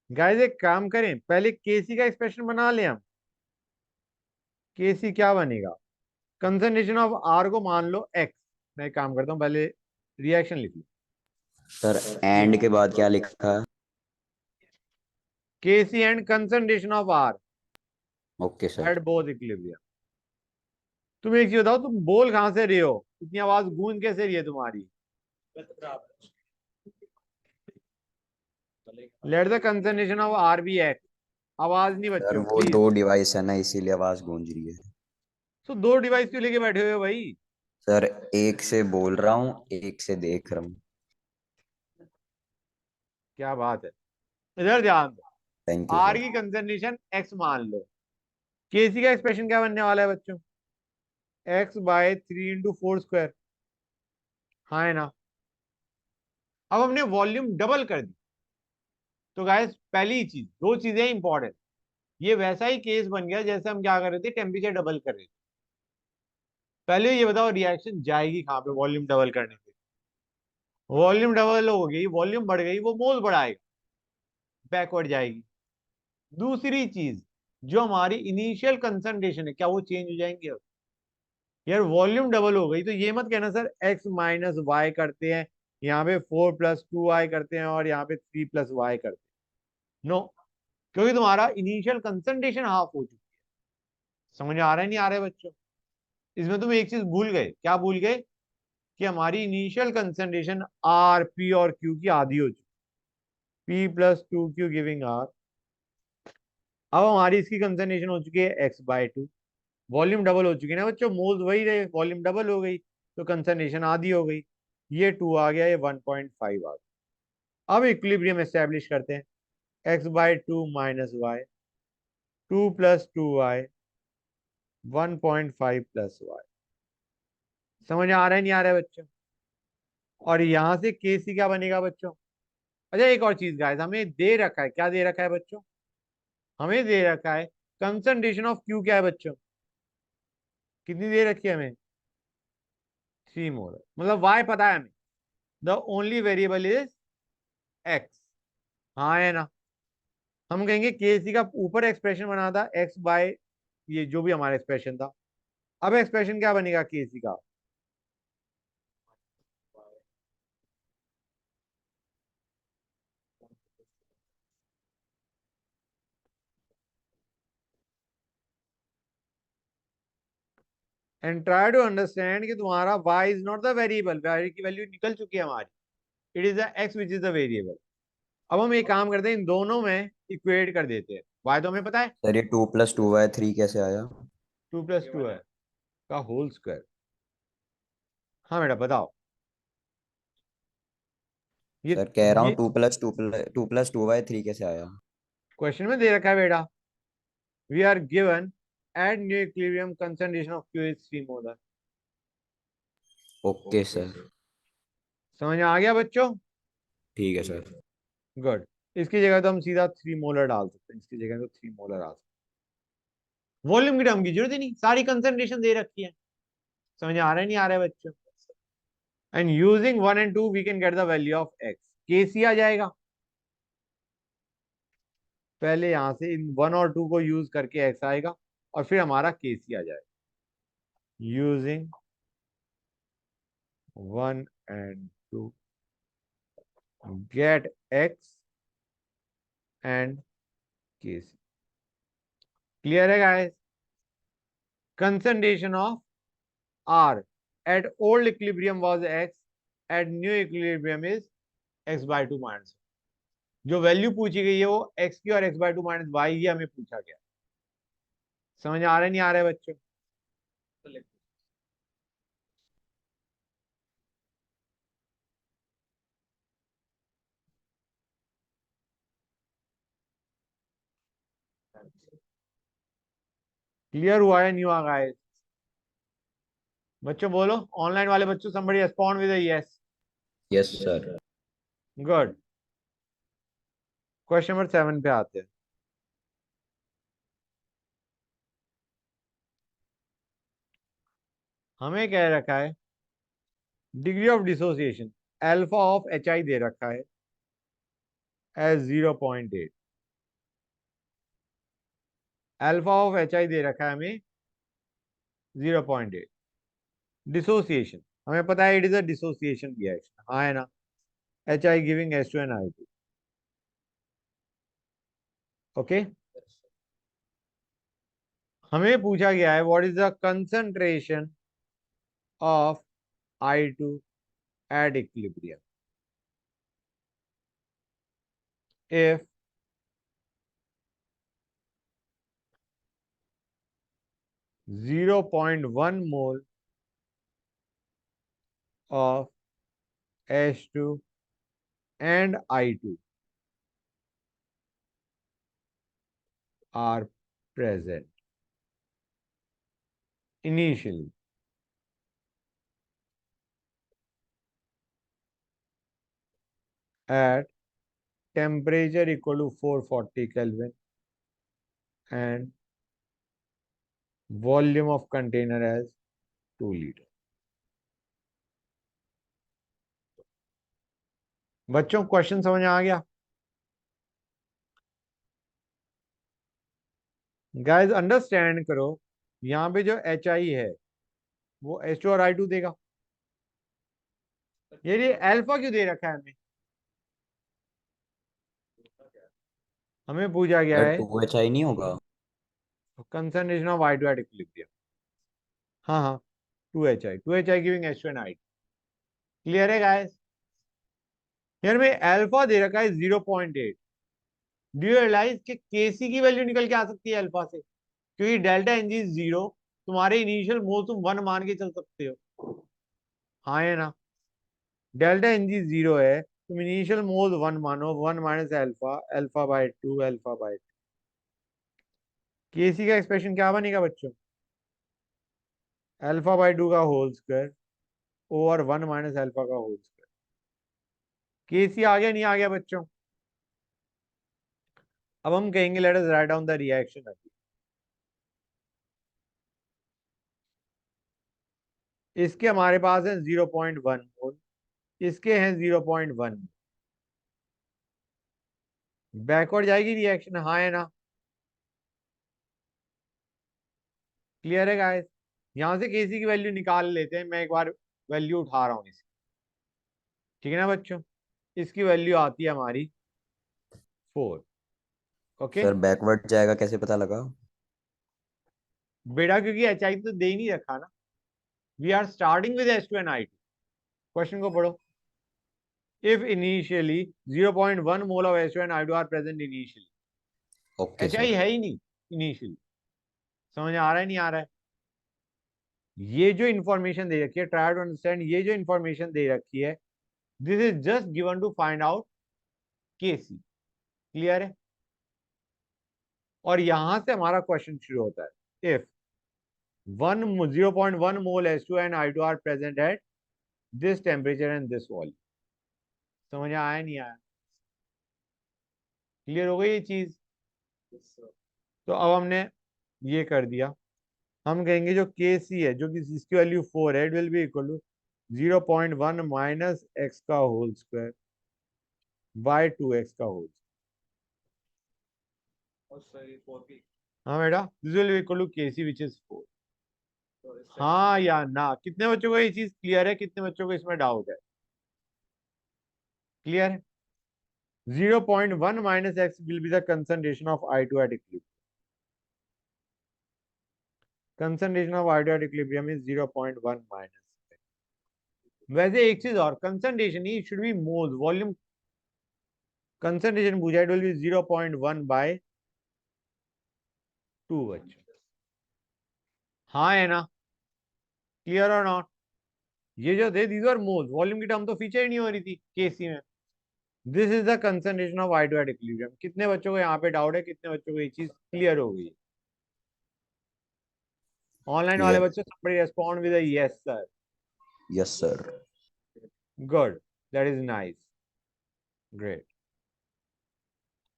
S1: Guys एक काम करें, पहले Kc का एक्सप्रेशन बना लें हम। Kc क्या बनेगा, कंसंट्रेशन ऑफ R को मान लो x। मैं एक काम करता हूं, पहले रिएक्शन लिख लो।
S2: सर एंड के बाद क्या लिखा?
S1: Kc and concentration of R
S2: okay sir.
S1: At both equilibrium. तुम एक चीज बताओ, तुम बोल कहां से रहे हो, इतनी आवाज गूंज कैसे रही है तुम्हारी? Let the concentration of R be X. आवाज नहीं
S2: सर
S1: बच्चों
S2: वो
S1: प्लीज।
S2: दो डिवाइस है ना, इसीलिए आवाज गूंज रही है।
S1: तो दो डिवाइस क्यों लेके बैठे हुए हो भाई?
S2: सर एक से बोल रहा हूँ, एक से देख रहा हूँ।
S1: क्या बात है, इधर ध्यान दो।
S2: Thank you
S1: R
S2: sir.
S1: की कंसंट्रेशन एक्स मान लो, केसी का एक्सप्रेशन क्या बनने वाला है बच्चों, एक्स बाय 3 × 4 स्क्वायर। हाँ है ना? अब हमने वॉल्यूम डबल कर दी, तो गाइस पहली चीज, दो चीजें इंपॉर्टेंट। ये वैसा ही केस बन गया जैसे हम क्या कर रहे थे, टेम्परेचर डबल कर रहे थे। पहले ये बताओ रिएक्शन जाएगी कहां पे वॉल्यूम डबल करने से? वॉल्यूम डबल हो गई, वॉल्यूम बढ़ गई, वो मोल बढ़ाएगा, बैकवर्ड जाएगी। दूसरी चीज, जो हमारी इनिशियल कंसंट्रेशन है क्या वो चेंज हो जाएंगे? अब यार वॉल्यूम डबल हो गई तो ये मत कहना सर x माइनस वाई करते हैं, यहाँ पे 4 + 2y करते हैं और यहाँ पे 3 + y करते हैं। नो, क्योंकि तुम्हारा इनिशियल कंसंट्रेशन हाफ हो चुकी है। समझ आ रहा है नहीं आ रहा है बच्चों? इसमें तुम एक चीज भूल गए, क्या भूल गए? कि हमारी इनिशियल कंसंट्रेशन आर पी और क्यू की आधी हो चुकी, P + 2Q गिविंग आर। अब हमारी इसकी कंसंट्रेशन हो चुकी है x/2, वॉल्यूम डबल हो चुकी है ना बच्चों, मोल्स वही रहे, वॉल्यूम डबल हो गई तो कंसंट्रेशन आधी हो गई। ये 2 आ गया, ये 1.5 आ गया। अब इक्विलिब्रियम एस्टेब्लिश करते हैं। X by two minus Y, 2 + 2y, 1.5 + y। समझ आ रहा है नहीं आ रहा है बच्चों? और यहां से के सी क्या बनेगा बच्चों? अच्छा एक और चीज गाइस, हमें दे रखा है, क्या दे रखा है बच्चों? हमें दे रखा है कंसंट्रेशन ऑफ क्यू, क्या है बच्चों? कितनी दे रखी है हमें? 3 मोलर। मतलब वाई पता है हमें, the only variable is x. हाँ है ना? हम कहेंगे के सी का ऊपर एक्सप्रेशन बना था एक्स बाय ये जो भी हमारा एक्सप्रेशन था, अब एक्सप्रेशन क्या बनेगा के सी का? एंड ट्राई टू अंडरस्टैंड कि तुम्हारा y is not the variable, y की वैल्यू निकल चुकी है हमारी, it is the x which is the variable. अब हम एक काम करते हैं, इन दोनों में इक्वेट कर देते हैं। y तो हमें पता है
S2: सर ये 2 + 2y 3 कैसे आया?
S1: 2 + 2 है का होल स्क्वायर। हाँ बेटा बताओ। ये
S2: सर कह रहा हूँ
S1: ये
S2: 2 + 2y 3 कैसे आया?
S1: क्वेश्चन में दे रखा है बेटा, we are given at new equilibrium concentration of Q is 3 molar.
S2: Okay sir.
S1: समझ में आ गया बच्चों?
S2: ठीक है सर।
S1: गुड। इसकी जगह तो हम सीधा 3 मोलर डाल सकते हैं, इसकी जगह तो 3 मोलर डाल सकते हैं। वॉल्यूम की टर्म की जरूरत ही नहीं, सारी कंसंट्रेशन दे रखी है। समझ में आ रहा है नहीं आ रहा है बच्चों? And using 1 and 2 we can get the value of X. K C आ जाएगा, पहले यहां से इन 1 और 2 को यूज करके एक्स आएगा और फिर हमारा के सी आ जाएगा। Using 1 and 2 get X and K C. Clear है guys? Concentration of R at old equilibrium was X, at new equilibrium is x/2 - जो वैल्यू पूछी गई है वो x की और x/2 - y ही हमें पूछा गया। समझ आ रहा है नहीं आ रहा है बच्चों?
S3: तो लिख दो।
S1: क्लियर हुआ है नहीं हुआ गाइस? बच्चों बोलो, ऑनलाइन वाले बच्चों somebody respond with a yes।
S2: Yes sir.
S1: Good. Question number 7 पे आते हैं। हमें कह रखा है degree of dissociation alpha of H I दे रखा है as 0.8। Alpha of H I दे रखा है हमें 0.8। डिसोसिएशन हमें पता है it is a dissociation reaction, हाँ है ना? H I giving H2 and I2। Okay. हमें पूछा गया है what is the concentration of I2 at equilibrium if 0.1 mole of H2 and I2 are present initially at temperature equal to 440 Kelvin and volume of container as 2 liter। बच्चों question समझ में आ गया? Guys understand करो, यहाँ पे जो H I है वो H2 और I2 देगा। ये अल्फा क्यों दे रखा है हमें? हमें पूछा गया
S2: सर
S1: है
S2: 2HI नहीं होगा?
S1: Concentration of I2 at equilibrium. हाँ हाँ, 2HI giving H2 and I2। Clear है गाइस? यार में अल्फा दे रखा है 0.8। डू यू रियलाइज कि केसी की वैल्यू निकल के आ सकती है अल्फा से, क्योंकि डेल्टा एनजी 0, तुम्हारे इनिशियल मोल तुम 1 मान के चल सकते हो। हाँ है ना? डेल्टा एनजी 0 है तुम इनिशियल मोल 1 मानो, 1 minus alpha, alpha by 2, alpha by 2। KC का एक्सप्रेशन क्या बनेगा बच्चों? अल्फा बाय 2 का whole square over 1 minus alpha का होल स्क्वायर। केसी आ गया नहीं आ गया बच्चों? अब हम कहेंगे let us write down the reaction again. इसके हमारे पास है 0.1 मोल, इसके हैं 0.1। बैकवर्ड जाएगी रिएक्शन, हाँ है ना? क्लियर है गाइस? यहां से केसी की वैल्यू निकाल लेते हैं, मैं एक बार वैल्यू उठा रहा हूं इसे, ठीक है ना बच्चों? इसकी वैल्यू आती है हमारी 4। ओके
S2: सर बैकवर्ड जाएगा कैसे पता लगा?
S1: बेटा क्योंकि एच आई तो दे ही नहीं रखा ना। We are starting with H2 and I2। Question को पढ़ो। If initially 0.1 mole of H2 and I2 are present initially.
S2: Okay
S1: H I
S2: sir.
S1: है ही नहीं इनिशियली। समझ आ रहा है नहीं आ रहा है? ये जो इंफॉर्मेशन दे रखी है, ट्राई टू अंडरस्टैंड, ये जो इंफॉर्मेशन दे रखी है, this is just given to find out KC. Clear है? और यहां से हमारा क्वेश्चन शुरू होता है। If 0.1 mole H2 and I2 are present at this temperature and this volume. समझ आया नहीं आया? क्लियर हो गई ये चीज? तो अब हमने ये कर दिया। हम कहेंगे जो के सी है, जो कि इसकी वैल्यू 4 है, it will be equal to 0.1 minus X का होल स्क्वायर बाय 2x का होल।
S3: और सर ये 4p
S1: हाँ बेटा, this will be equal to K C which is 4।
S3: तो इससे
S1: हाँ या ना? कितने बच्चों को ये चीज क्लियर है? कितने बच्चों को इसमें डाउट है? क्लियर है? 0.1 minus x will be the concentration of I2 at equilibrium. Concentration of I2 at equilibrium is 0.1 minus x. वैसे एक चीज और, concentration he should be moles, volume concentration पूछा, it will be 0.1 by 2 बच्चों। हाँ है ना? क्लियर और नॉट? ये जो थे these are moles, वॉल्यूम की टर्म तो फीचर ही नहीं हो रही थी केसी में। This is the concentration of I2 at equilibrium। कितने बच्चों को यहाँ पे डाउट है? कितने बच्चों को ये चीज क्लियर हो गई? ऑनलाइन वाले
S2: क्लियर।
S1: बच्चों somebody respond with a yes sir।
S2: Yes sir.
S1: Good, that is nice, great.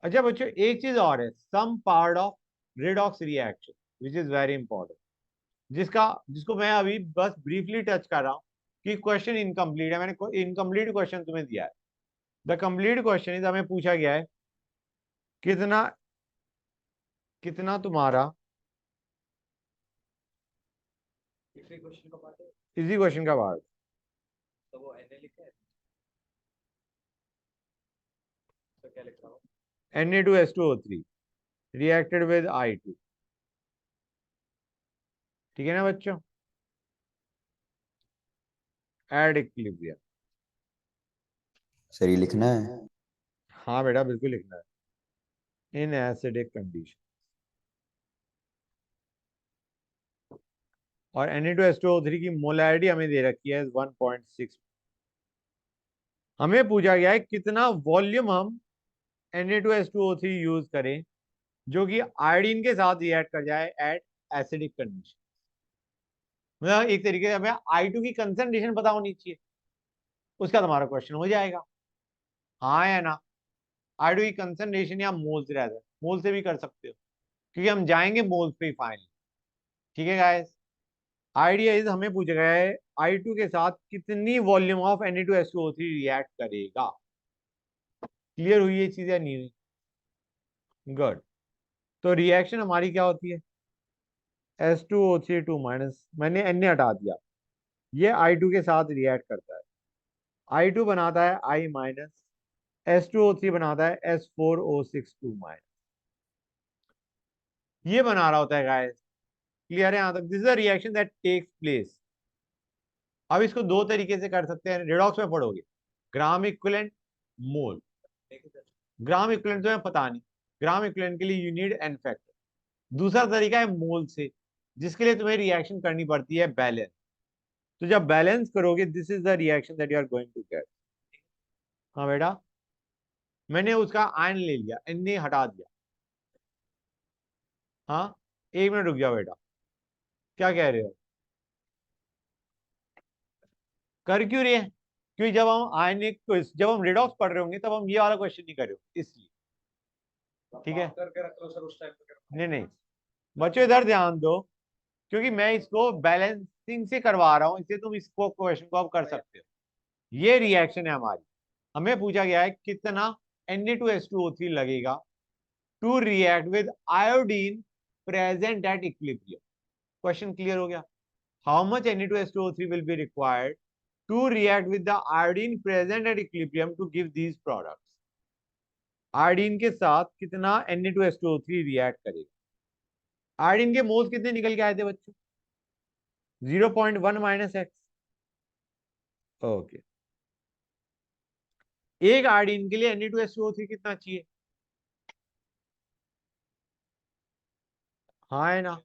S1: अच्छा बच्चों एक चीज और है, some part of redox reaction which is very important, जिसको मैं अभी बस ब्रीफली टच कर रहा हूँ कि क्वेश्चन इनकम्प्लीट है। मैंने इनकम्प्लीट क्वेश्चन तुम्हें दिया है। द कंप्लीट क्वेश्चन इज, हमें पूछा गया है कितना कितना तुम्हारा,
S3: इसी क्वेश्चन का पार्ट है
S1: इसी क्वेश्चन का पार्ट,
S3: तो वो Na लिखा है तो क्या लिख रहा हूँ
S1: Na2H2O3 रिएक्टेड विद I2। ठीक है ना बच्चों? At equilibrium.
S2: सर ये लिखना है?
S1: हाँ बेटा बिल्कुल लिखना है। In acidic condition. और Na2H2O3 की मोलैरिटी हमें दे रखी है 1.6। हमें पूछा गया है कितना वॉल्यूम हम Na2H2O3 यूज करें जो कि आयोडीन के साथ रिएक्ट कर जाए एट एसिडिक कंडीशन। मतलब एक तरीके से हमें I2 की कंसंट्रेशन पता होनी चाहिए, उसका तुम्हारा क्वेश्चन हो जाएगा। हाँ या ना? I2 की कंसंट्रेशन या मोल्स रहता है, मोल से भी कर सकते हो क्योंकि हम जाएंगे मोल्स पे फाइनली। ठीक है गाइस? आइडिया इज, हमें पूछा गया है I2 के साथ कितनी वॉल्यूम ऑफ Na2H2O3 रिएक्ट करेगा। क्लियर हुई ये चीज या नहीं हुई? गुड। तो रिएक्शन हमारी क्या होती है? H2O3 2 माइनस, मैंने Na हटा दिया, ये I2 के साथ रिएक्ट करता है। I2 बनाता है I माइनस, H2O3 बनाता है S4O6 2 माइनस। ये बना रहा होता है गाइस। क्लियर है यहां तक? This is a reaction that takes place. अब इसको दो तरीके से कर सकते हैं, रिडॉक्स में पढ़ोगे, ग्राम इक्विवेलेंट, मोल। ग्राम इक्विवेलेंट तो पता नहीं, ग्राम इक्विवेलेंट के लिए यू नीड एन फैक्टर। दूसरा तरीका है मोल से, जिसके लिए तुम्हें रिएक्शन करनी पड़ती है बैलेंस। तो जब बैलेंस करोगे, this is the reaction that you are going to get. हाँ बेटा, मैंने उसका आयन ले लिया, Na हटा दिया। हाँ, 1 मिनट रुक जाओ बेटा, क्या कह रहे हो? कर क्यों रहे हैं? क्योंकि जब हम आयनिक, जब हम रेडॉक्स पढ़ रहे होंगे तब हम ये वाला क्वेश्चन नहीं कर रहे हो, इसलिए। ठीक है,
S3: करके रख लो सर उस टाइम पे।
S1: नहीं नहीं बच्चों इधर ध्यान दो, क्योंकि मैं इसको बैलेंसिंग से करवा रहा हूं, इसलिए तुम इसको क्वेश्चन को आप कर सकते हो। ये रिएक्शन है हमारी, हमें पूछा गया है कितना Na2H2O3 लगेगा to react with iodine present at equilibrium. Question clear हो गया? How much Na2H2O3 will be required to react with the iodine present at equilibrium to give these products. Iodine के साथ कितना Na2H2O3 रिएक्ट करेगा? Iodine के moles कितने निकल के आए थे बच्चों? 0.1 माइनस एक्स। ओके, एक आयोडीन के लिए Na2H2O3 कितना चाहिए? हाँ है ना?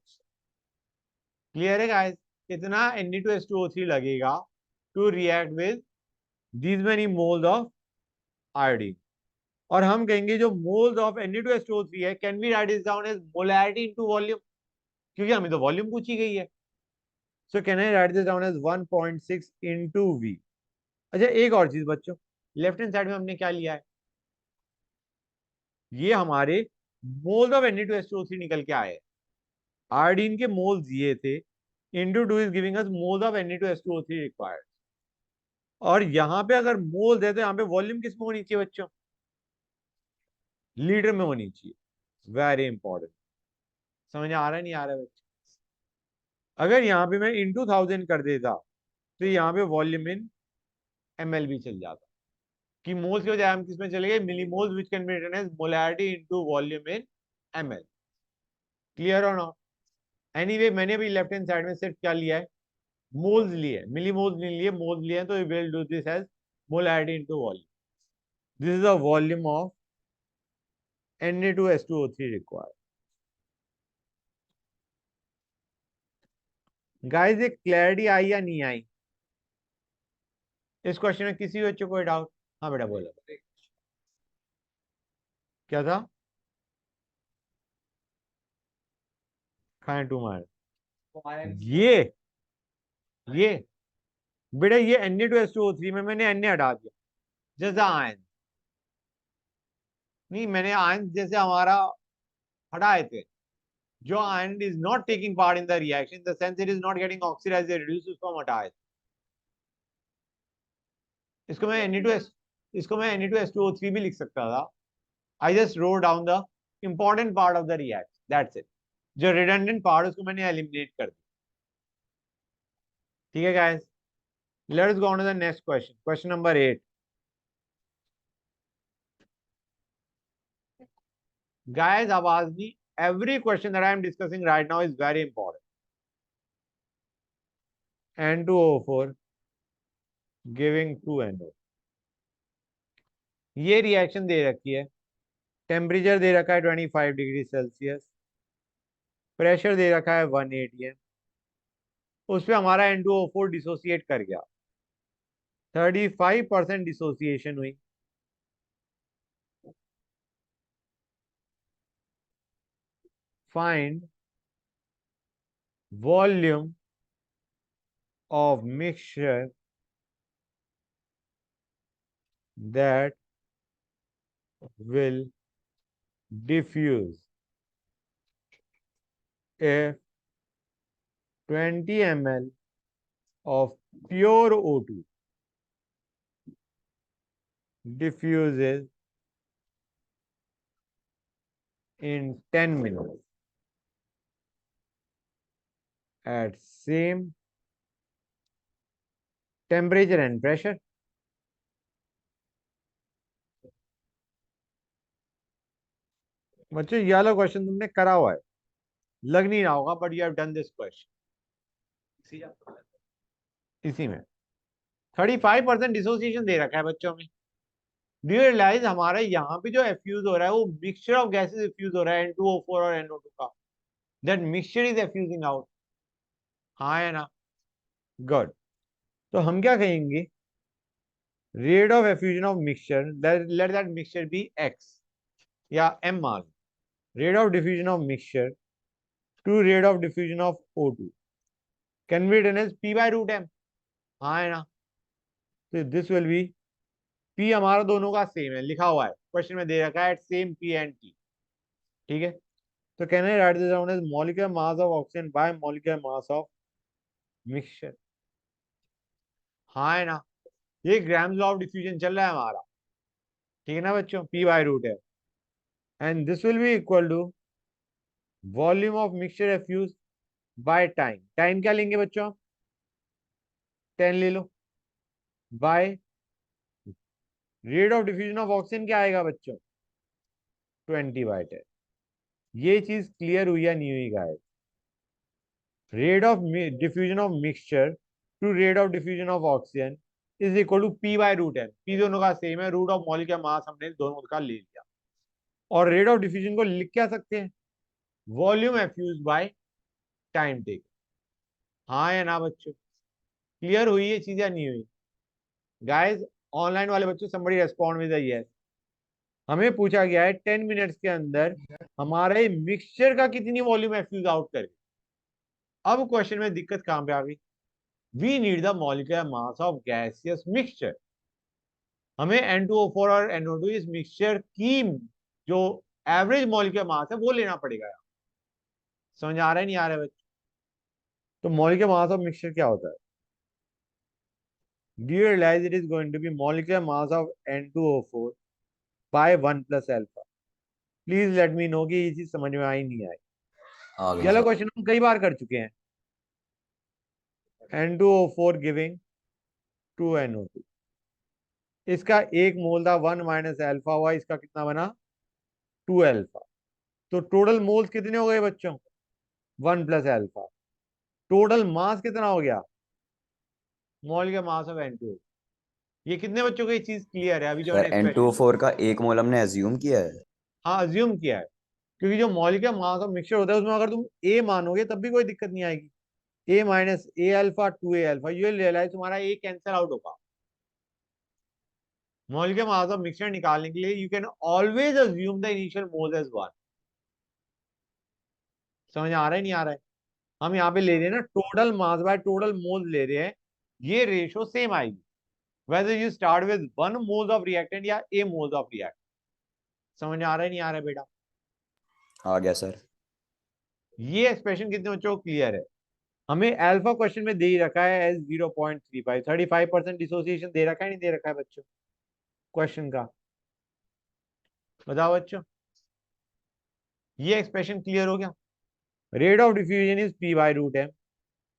S1: क्लियर है गाइस? कितना Na2H2O3 लगेगा to react with these many moles of iodine? और हम कहेंगे जो मोल्स ऑफ Na2H2O3 है, can we write this down as molarity into volume, क्योंकि हमें तो वॉल्यूम पूछी गई है। So can I write this down as 1.6 into V। अच्छा, एक और चीज बच्चों, लेफ्ट हैंड साइड में हमने क्या लिया है? ये हमारे मोल्स ऑफ Na2H2O3 निकल के आए। आयोडीन के मोल्स ये थे, into 2 is giving us moles of Na2H2O3 required। और यहां पे अगर मोल्स है तो यहाँ पे वॉल्यूम किस में होनी चाहिए बच्चों? लीटर में होनी चाहिए। Very important. समझ आ रहा है नहीं आ रहा है बच्चों? अगर यहाँ पे मैं इंटू 1000 कर देता तो यहाँ पे वॉल्यूम इन ml भी चल जाता, कि मोल्स के बजाय हम किसमें चले गए? Millimoles, which can be written as molarity into volume in ml। Clear और नॉट? एनीवे, मैंने भी लेफ्ट हैंड साइड में सिर्फ क्या लिया है? मोल्स लिए, मिलीमोल्स नहीं लिए, मोल्स लिए, तो we will do this as molarity into volume. This is the volume of Na2H2O3 required। Guys, एक क्लैरिटी आई या नहीं आई इस क्वेश्चन में? किसी बच्चों को डाउट? हाँ बेटा बोलो, क्या था? खाएं टू मार ये बेटा, ये Na2H2O3 में मैंने Na हटा दिया, जैसे आयन नहीं, मैंने आयन जैसे हमारा हटाए थे, जो ion is not taking part in the reaction, in the sense it is not getting oxidised reduce, उसको हम हटाए थे। इसको मैं Na2H, इसको मैं Na2H2O3 भी लिख सकता था। I just wrote down the important part of the reaction, that's it। जो redundant part उसको मैंने eliminate कर दिया। ठीक है guys, let's go on to the next question, question number 8। guys, आवाज नहीं, every question that I am discussing right now is very important। N2O4 giving 2NO, ये रिएक्शन दे रखी है, टेम्परेचर दे रखा है 25 डिग्री सेल्सियस, प्रेशर दे रखा है 1 atm, उस पर हमारा N2O4 डिसोसिएट कर गया, 35% डिसोसिएशन हुई। Find volume of mixture that will diffuse if 20 ml of pure O2 diffuses in 10 minutes at same temperature and pressure। बच्चों, ये वाला क्वेश्चन तुमने करा हुआ है, लग नहीं रहा होगा, but you have done this question. इसी में 35% डिसोसिएशन दे रखा है बच्चों में। डू यू रियलाइज हमारा यहाँ पे जो एफ्यूज हो रहा है वो मिक्सचर ऑफ गैसेस एफ्यूज हो रहा है, N2O4 और NO2 का। That mixture is effusing out. हाँ है ना? गुड। तो हम क्या कहेंगे? Rate of effusion of mixture, let that mixture be X या एम मान, rate of diffusion of mixture to rate of diffusion of O2 can be written as P by root M. हाँ है ना, तो दिस विल बी P हमारा दोनों का same है, लिखा हुआ है क्वेश्चन में दे रखा है सेम P एंड T, ठीक है। तो can I write this down as molecular mass of oxygen by molecular mass of mixture. हाँ है ना, ये ग्राम्स लॉ ऑफ डिफ्यूजन चल रहा है हमारा, ठीक है ना बच्चों, P बाय रूट है, and this will be equal to volume of mixture effuse by time. Time क्या लेंगे बच्चों, 10 ले लो, by rate of diffusion of oxygen क्या आएगा बच्चों, 20/10। ये चीज क्लियर हुई या नहीं हुई guys? Rate of diffusion of mixture to rate of diffusion of oxygen is equal to P by root N. P दोनों का सेम है, रूट ऑफ मॉलिक्यूलर मास हमने दोनों का ले लिया, और रेट ऑफ डिफ्यूजन को लिख क्या सकते हैं, volume effuse by time take. हाँ या ना बच्चों, क्लियर हुई ये चीज या नहीं हुई गाइस? ऑनलाइन वाले बच्चों somebody respond with a yes। हमें पूछा गया है 10 मिनट्स के अंदर हमारे मिक्सचर का कितनी वॉल्यूम एफ्यूज आउट करे। अब क्वेश्चन में दिक्कत कहां पे आ गई, we need the molecular mass of gaseous mixture. हमें N2O4 और NO2 इस मिक्सचर की जो एवरेज मॉलिक्यूलर मास है वो लेना पड़ेगा यार। समझ आ रहा है नहीं आ रहा है बच्चों? तो मॉलिक्यूलर मास ऑफ मिक्सचर क्या होता है? Do you realize it is going to be molecular mass of N2O4 by 1 plus alpha? Please let me no कि ये चीज समझ में आई नहीं आई।
S2: आ
S1: ये
S2: गई
S1: वाला
S2: सर।
S1: क्वेश्चन हम कई बार कर चुके हैं। N2O4 गिविंग 2NO2, इसका एक मोल था 1 माइनस अल्फा हुआ, इसका कितना बना 2 अल्फा। तो टोटल मोल्स कितने हो गए बच्चों, 1 प्लस अल्फा। टोटल मास कितना हो गया, मॉलिक्यूलर मास ऑफ N2। ये कितने बच्चों को ये चीज क्लियर है अभी जो
S2: सर
S1: मैंने एक्सप्रेशन,
S2: N2O4 का 1 मोल हमने एज्यूम किया है।
S1: हाँ अज्यूम किया है, क्योंकि जो मॉलिक्यूलर मास ऑफ मिक्सचर होता है उसमें अगर तुम ए मानोगे तब भी कोई दिक्कत नहीं आएगी। A minus A alpha 2 alpha, ये रियलाइज तुम्हारा ए कैंसिल आउट होगा। मॉलिक्यूलर मास ऑफ मिक्सचर निकालने के लिए you can always assume the initial moles as 1। समझ आ रहा है नहीं आ रहा है? हम यहाँ पे ले रहे हैं ना total mass by total moles ले रहे हैं, ये रेशो सेम आएगी whether you start with 1 moles of reactant या a moles of reactant। समझ आ रहा है नहीं आ रहा है बेटा?
S2: आ गया सर।
S1: ये एक्सप्रेशन कितने बच्चों को क्लियर है? हमें अल्फा क्वेश्चन में दे ही रखा है एज 0.35, 35% डिसोसिएशन दे रखा है नहीं दे रखा है बच्चों क्वेश्चन का, बताओ बच्चों। ये एक्सप्रेशन क्लियर हो गया? Rate of diffusion is P by root M,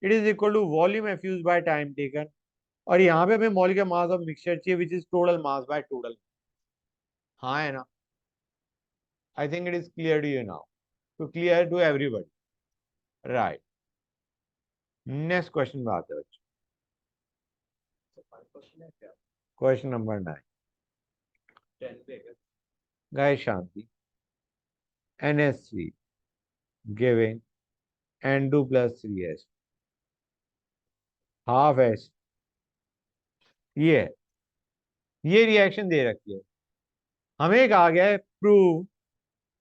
S1: it is equal to volume effuse by time taken, और यहाँ पे हमें मॉलिक्यूलर मास ऑफ मिक्सचर चाहिए which is total mass by total. हाँ है ना? I think it is clear to you now, to clear to everybody, right. Next question पे आते हैं बच्चों,
S3: क्वेश्चन है क्या?
S1: Question number 9।
S3: 10 पे है।
S1: गाइस शांति, NH3 giving N2 plus 3H, half H, ये है, ये रिएक्शन दे रखी है। हमें कहा गया है prove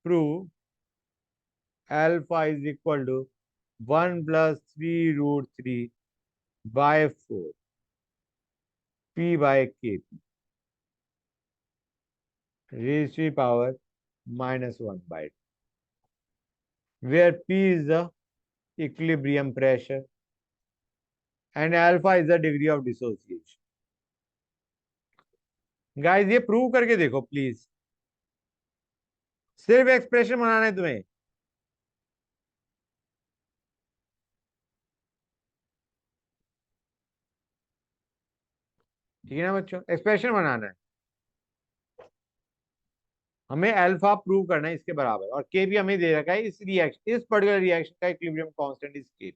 S1: prove alpha is equal to 1 plus 3√3 by 4 P by KP raised to the power -1/2, where P is the equilibrium pressure and alpha is the degree of dissociation। Guys ये प्रूव करके देखो please, सिर्फ expression बनाना है तुम्हें। ठीक है ना बच्चों, एक्सप्रेशन बनाना है, हमें अल्फा प्रूव करना है इसके बराबर, और के भी हमें दे रखा है इस रिएक्शन, इस पर्टिकुलर रिएक्शन का इक्विलिब्रियम कांस्टेंट इज के।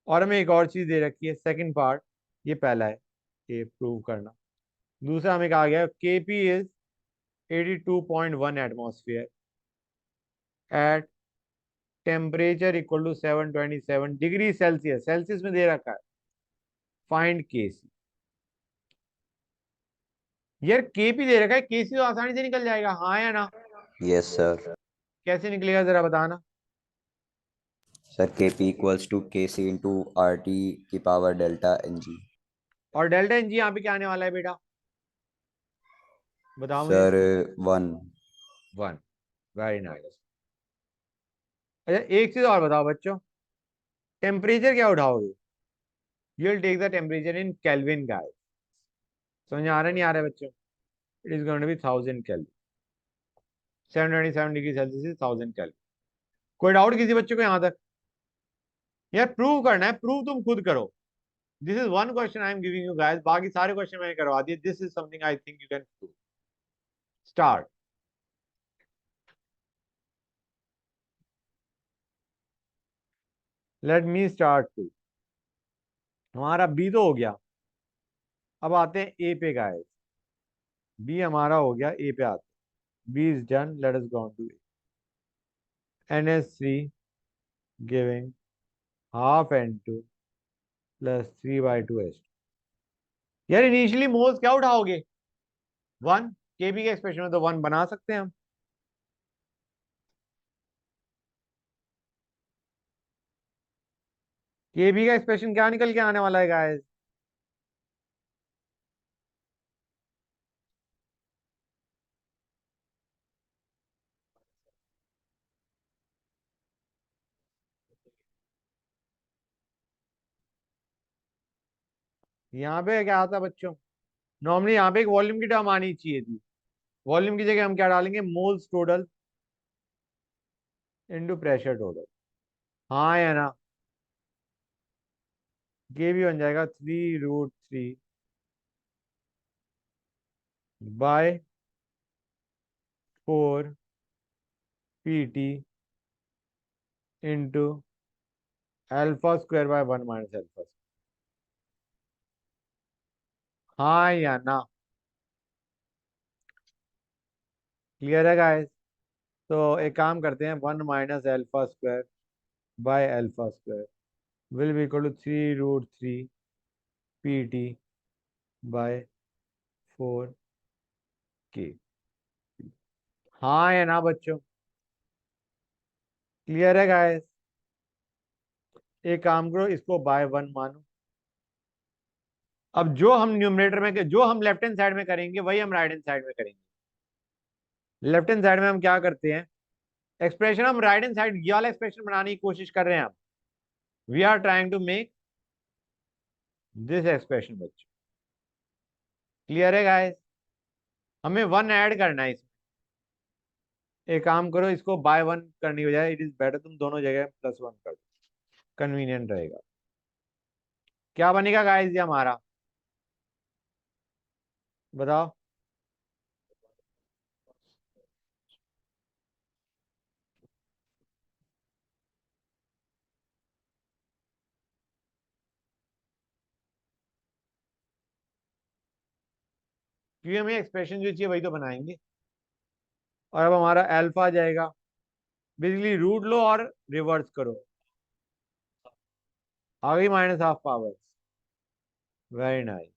S1: और हमें एक और चीज दे रखी है सेकंड पार्ट, ये पहला है ये प्रूव करना। दूसरा हमें कहा गया K P is 82.1 atmosphere at temperature equal to 727 degree Celsius, Celsius में दे रखा है, फाइंड के सी। यार केपी दे रखा है, केसी तो आसानी से निकल जाएगा, हाँ या ना?
S2: Yes sir.
S1: कैसे निकलेगा जरा बताना।
S2: Sir KP equals to KC into RT की पावर डेल्टा NG।
S1: और डेल्टा एन जी यहाँ पे क्या आने वाला है बेटा, बताओ मुझे।
S2: सर 1।
S1: 1। Very nice. अच्छा एक चीज और बताओ बच्चों, टेम्परेचर क्या उठाओगे? You will take the temperature in Kelvin guys. समझ आ रहा नहीं आ रहा है बच्चों? It is going to be 1000 kelvin. 727 degree Celsius is 1000 kelvin. कोई डाउट किसी बच्चे को यहाँ तक? यार प्रूव करना है, प्रूव तुम खुद करो। This is one question I am giving you guys, बाकी सारे क्वेश्चन मैंने करवा दिए। This is something I think you can prove. Start. Let me start too. हमारा बी तो हो गया, अब आते हैं ए पे गाइस। बी हमारा हो गया, ए पे आते हैं। B is done, let us go to NH3 giving half N2 plus 3/2H2। यार इनिशियली मोल्स क्या उठाओगे? 1। केबी के एक्सप्रेशन में तो 1 बना सकते हैं हम। केबी का एक्सप्रेशन क्या निकल के आने वाला है गाइस? यहाँ पे क्या आता बच्चों, नॉर्मली यहाँ पे एक वॉल्यूम की टर्म आनी चाहिए थी। वॉल्यूम की जगह हम क्या डालेंगे, moles total into pressure total, हाँ या ना? ये भी बन जाएगा 3√3 by 4 PT into α² by 1 minus α। हाँ या ना? क्लियर है गाइस? तो एक काम करते हैं, 1 minus α² by α² will be equal to 3√3 PT by 4K। हाँ या ना बच्चों? क्लियर है गाइस? एक काम करो, इसको बाय 1 मानो। अब जो हम न्यूमरेटर में, जो हम लेफ्ट हैंड साइड में करेंगे वही हम राइट हैंड साइड में करेंगे। लेफ्ट हैंड साइड में हम क्या करते हैं, एक्सप्रेशन हम राइट हैंड साइड ये वाला एक्सप्रेशन बनाने की कोशिश कर रहे हैं हम। We are trying to make this expression बच्चों। क्लियर है गाइस? हमें 1 ऐड करना है इसमें। एक काम करो, इसको बाय 1 करने की बजाय इट इज बेटर तुम दोनों जगह +1 कर दो, कन्वीनियंट रहेगा। क्या बनेगा गाइस ये हमारा, बताओ। क्योंकि हमें एक्सप्रेशन जो चाहिए वही तो बनाएंगे। और अब हमारा अल्फा आ जाएगा, बेसिकली रूट लो और रिवर्स करो, आ गई -½ पावर। Very nice.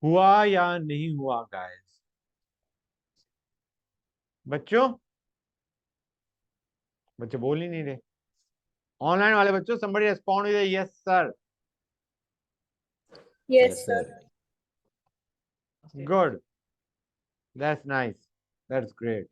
S1: हुआ या नहीं हुआ गाइस? बच्चों, बच्चे बोल ही नहीं रहे। ऑनलाइन वाले बच्चों, somebody respond with a yes sir.
S2: Yes sir.
S1: Good. That's nice. That's great.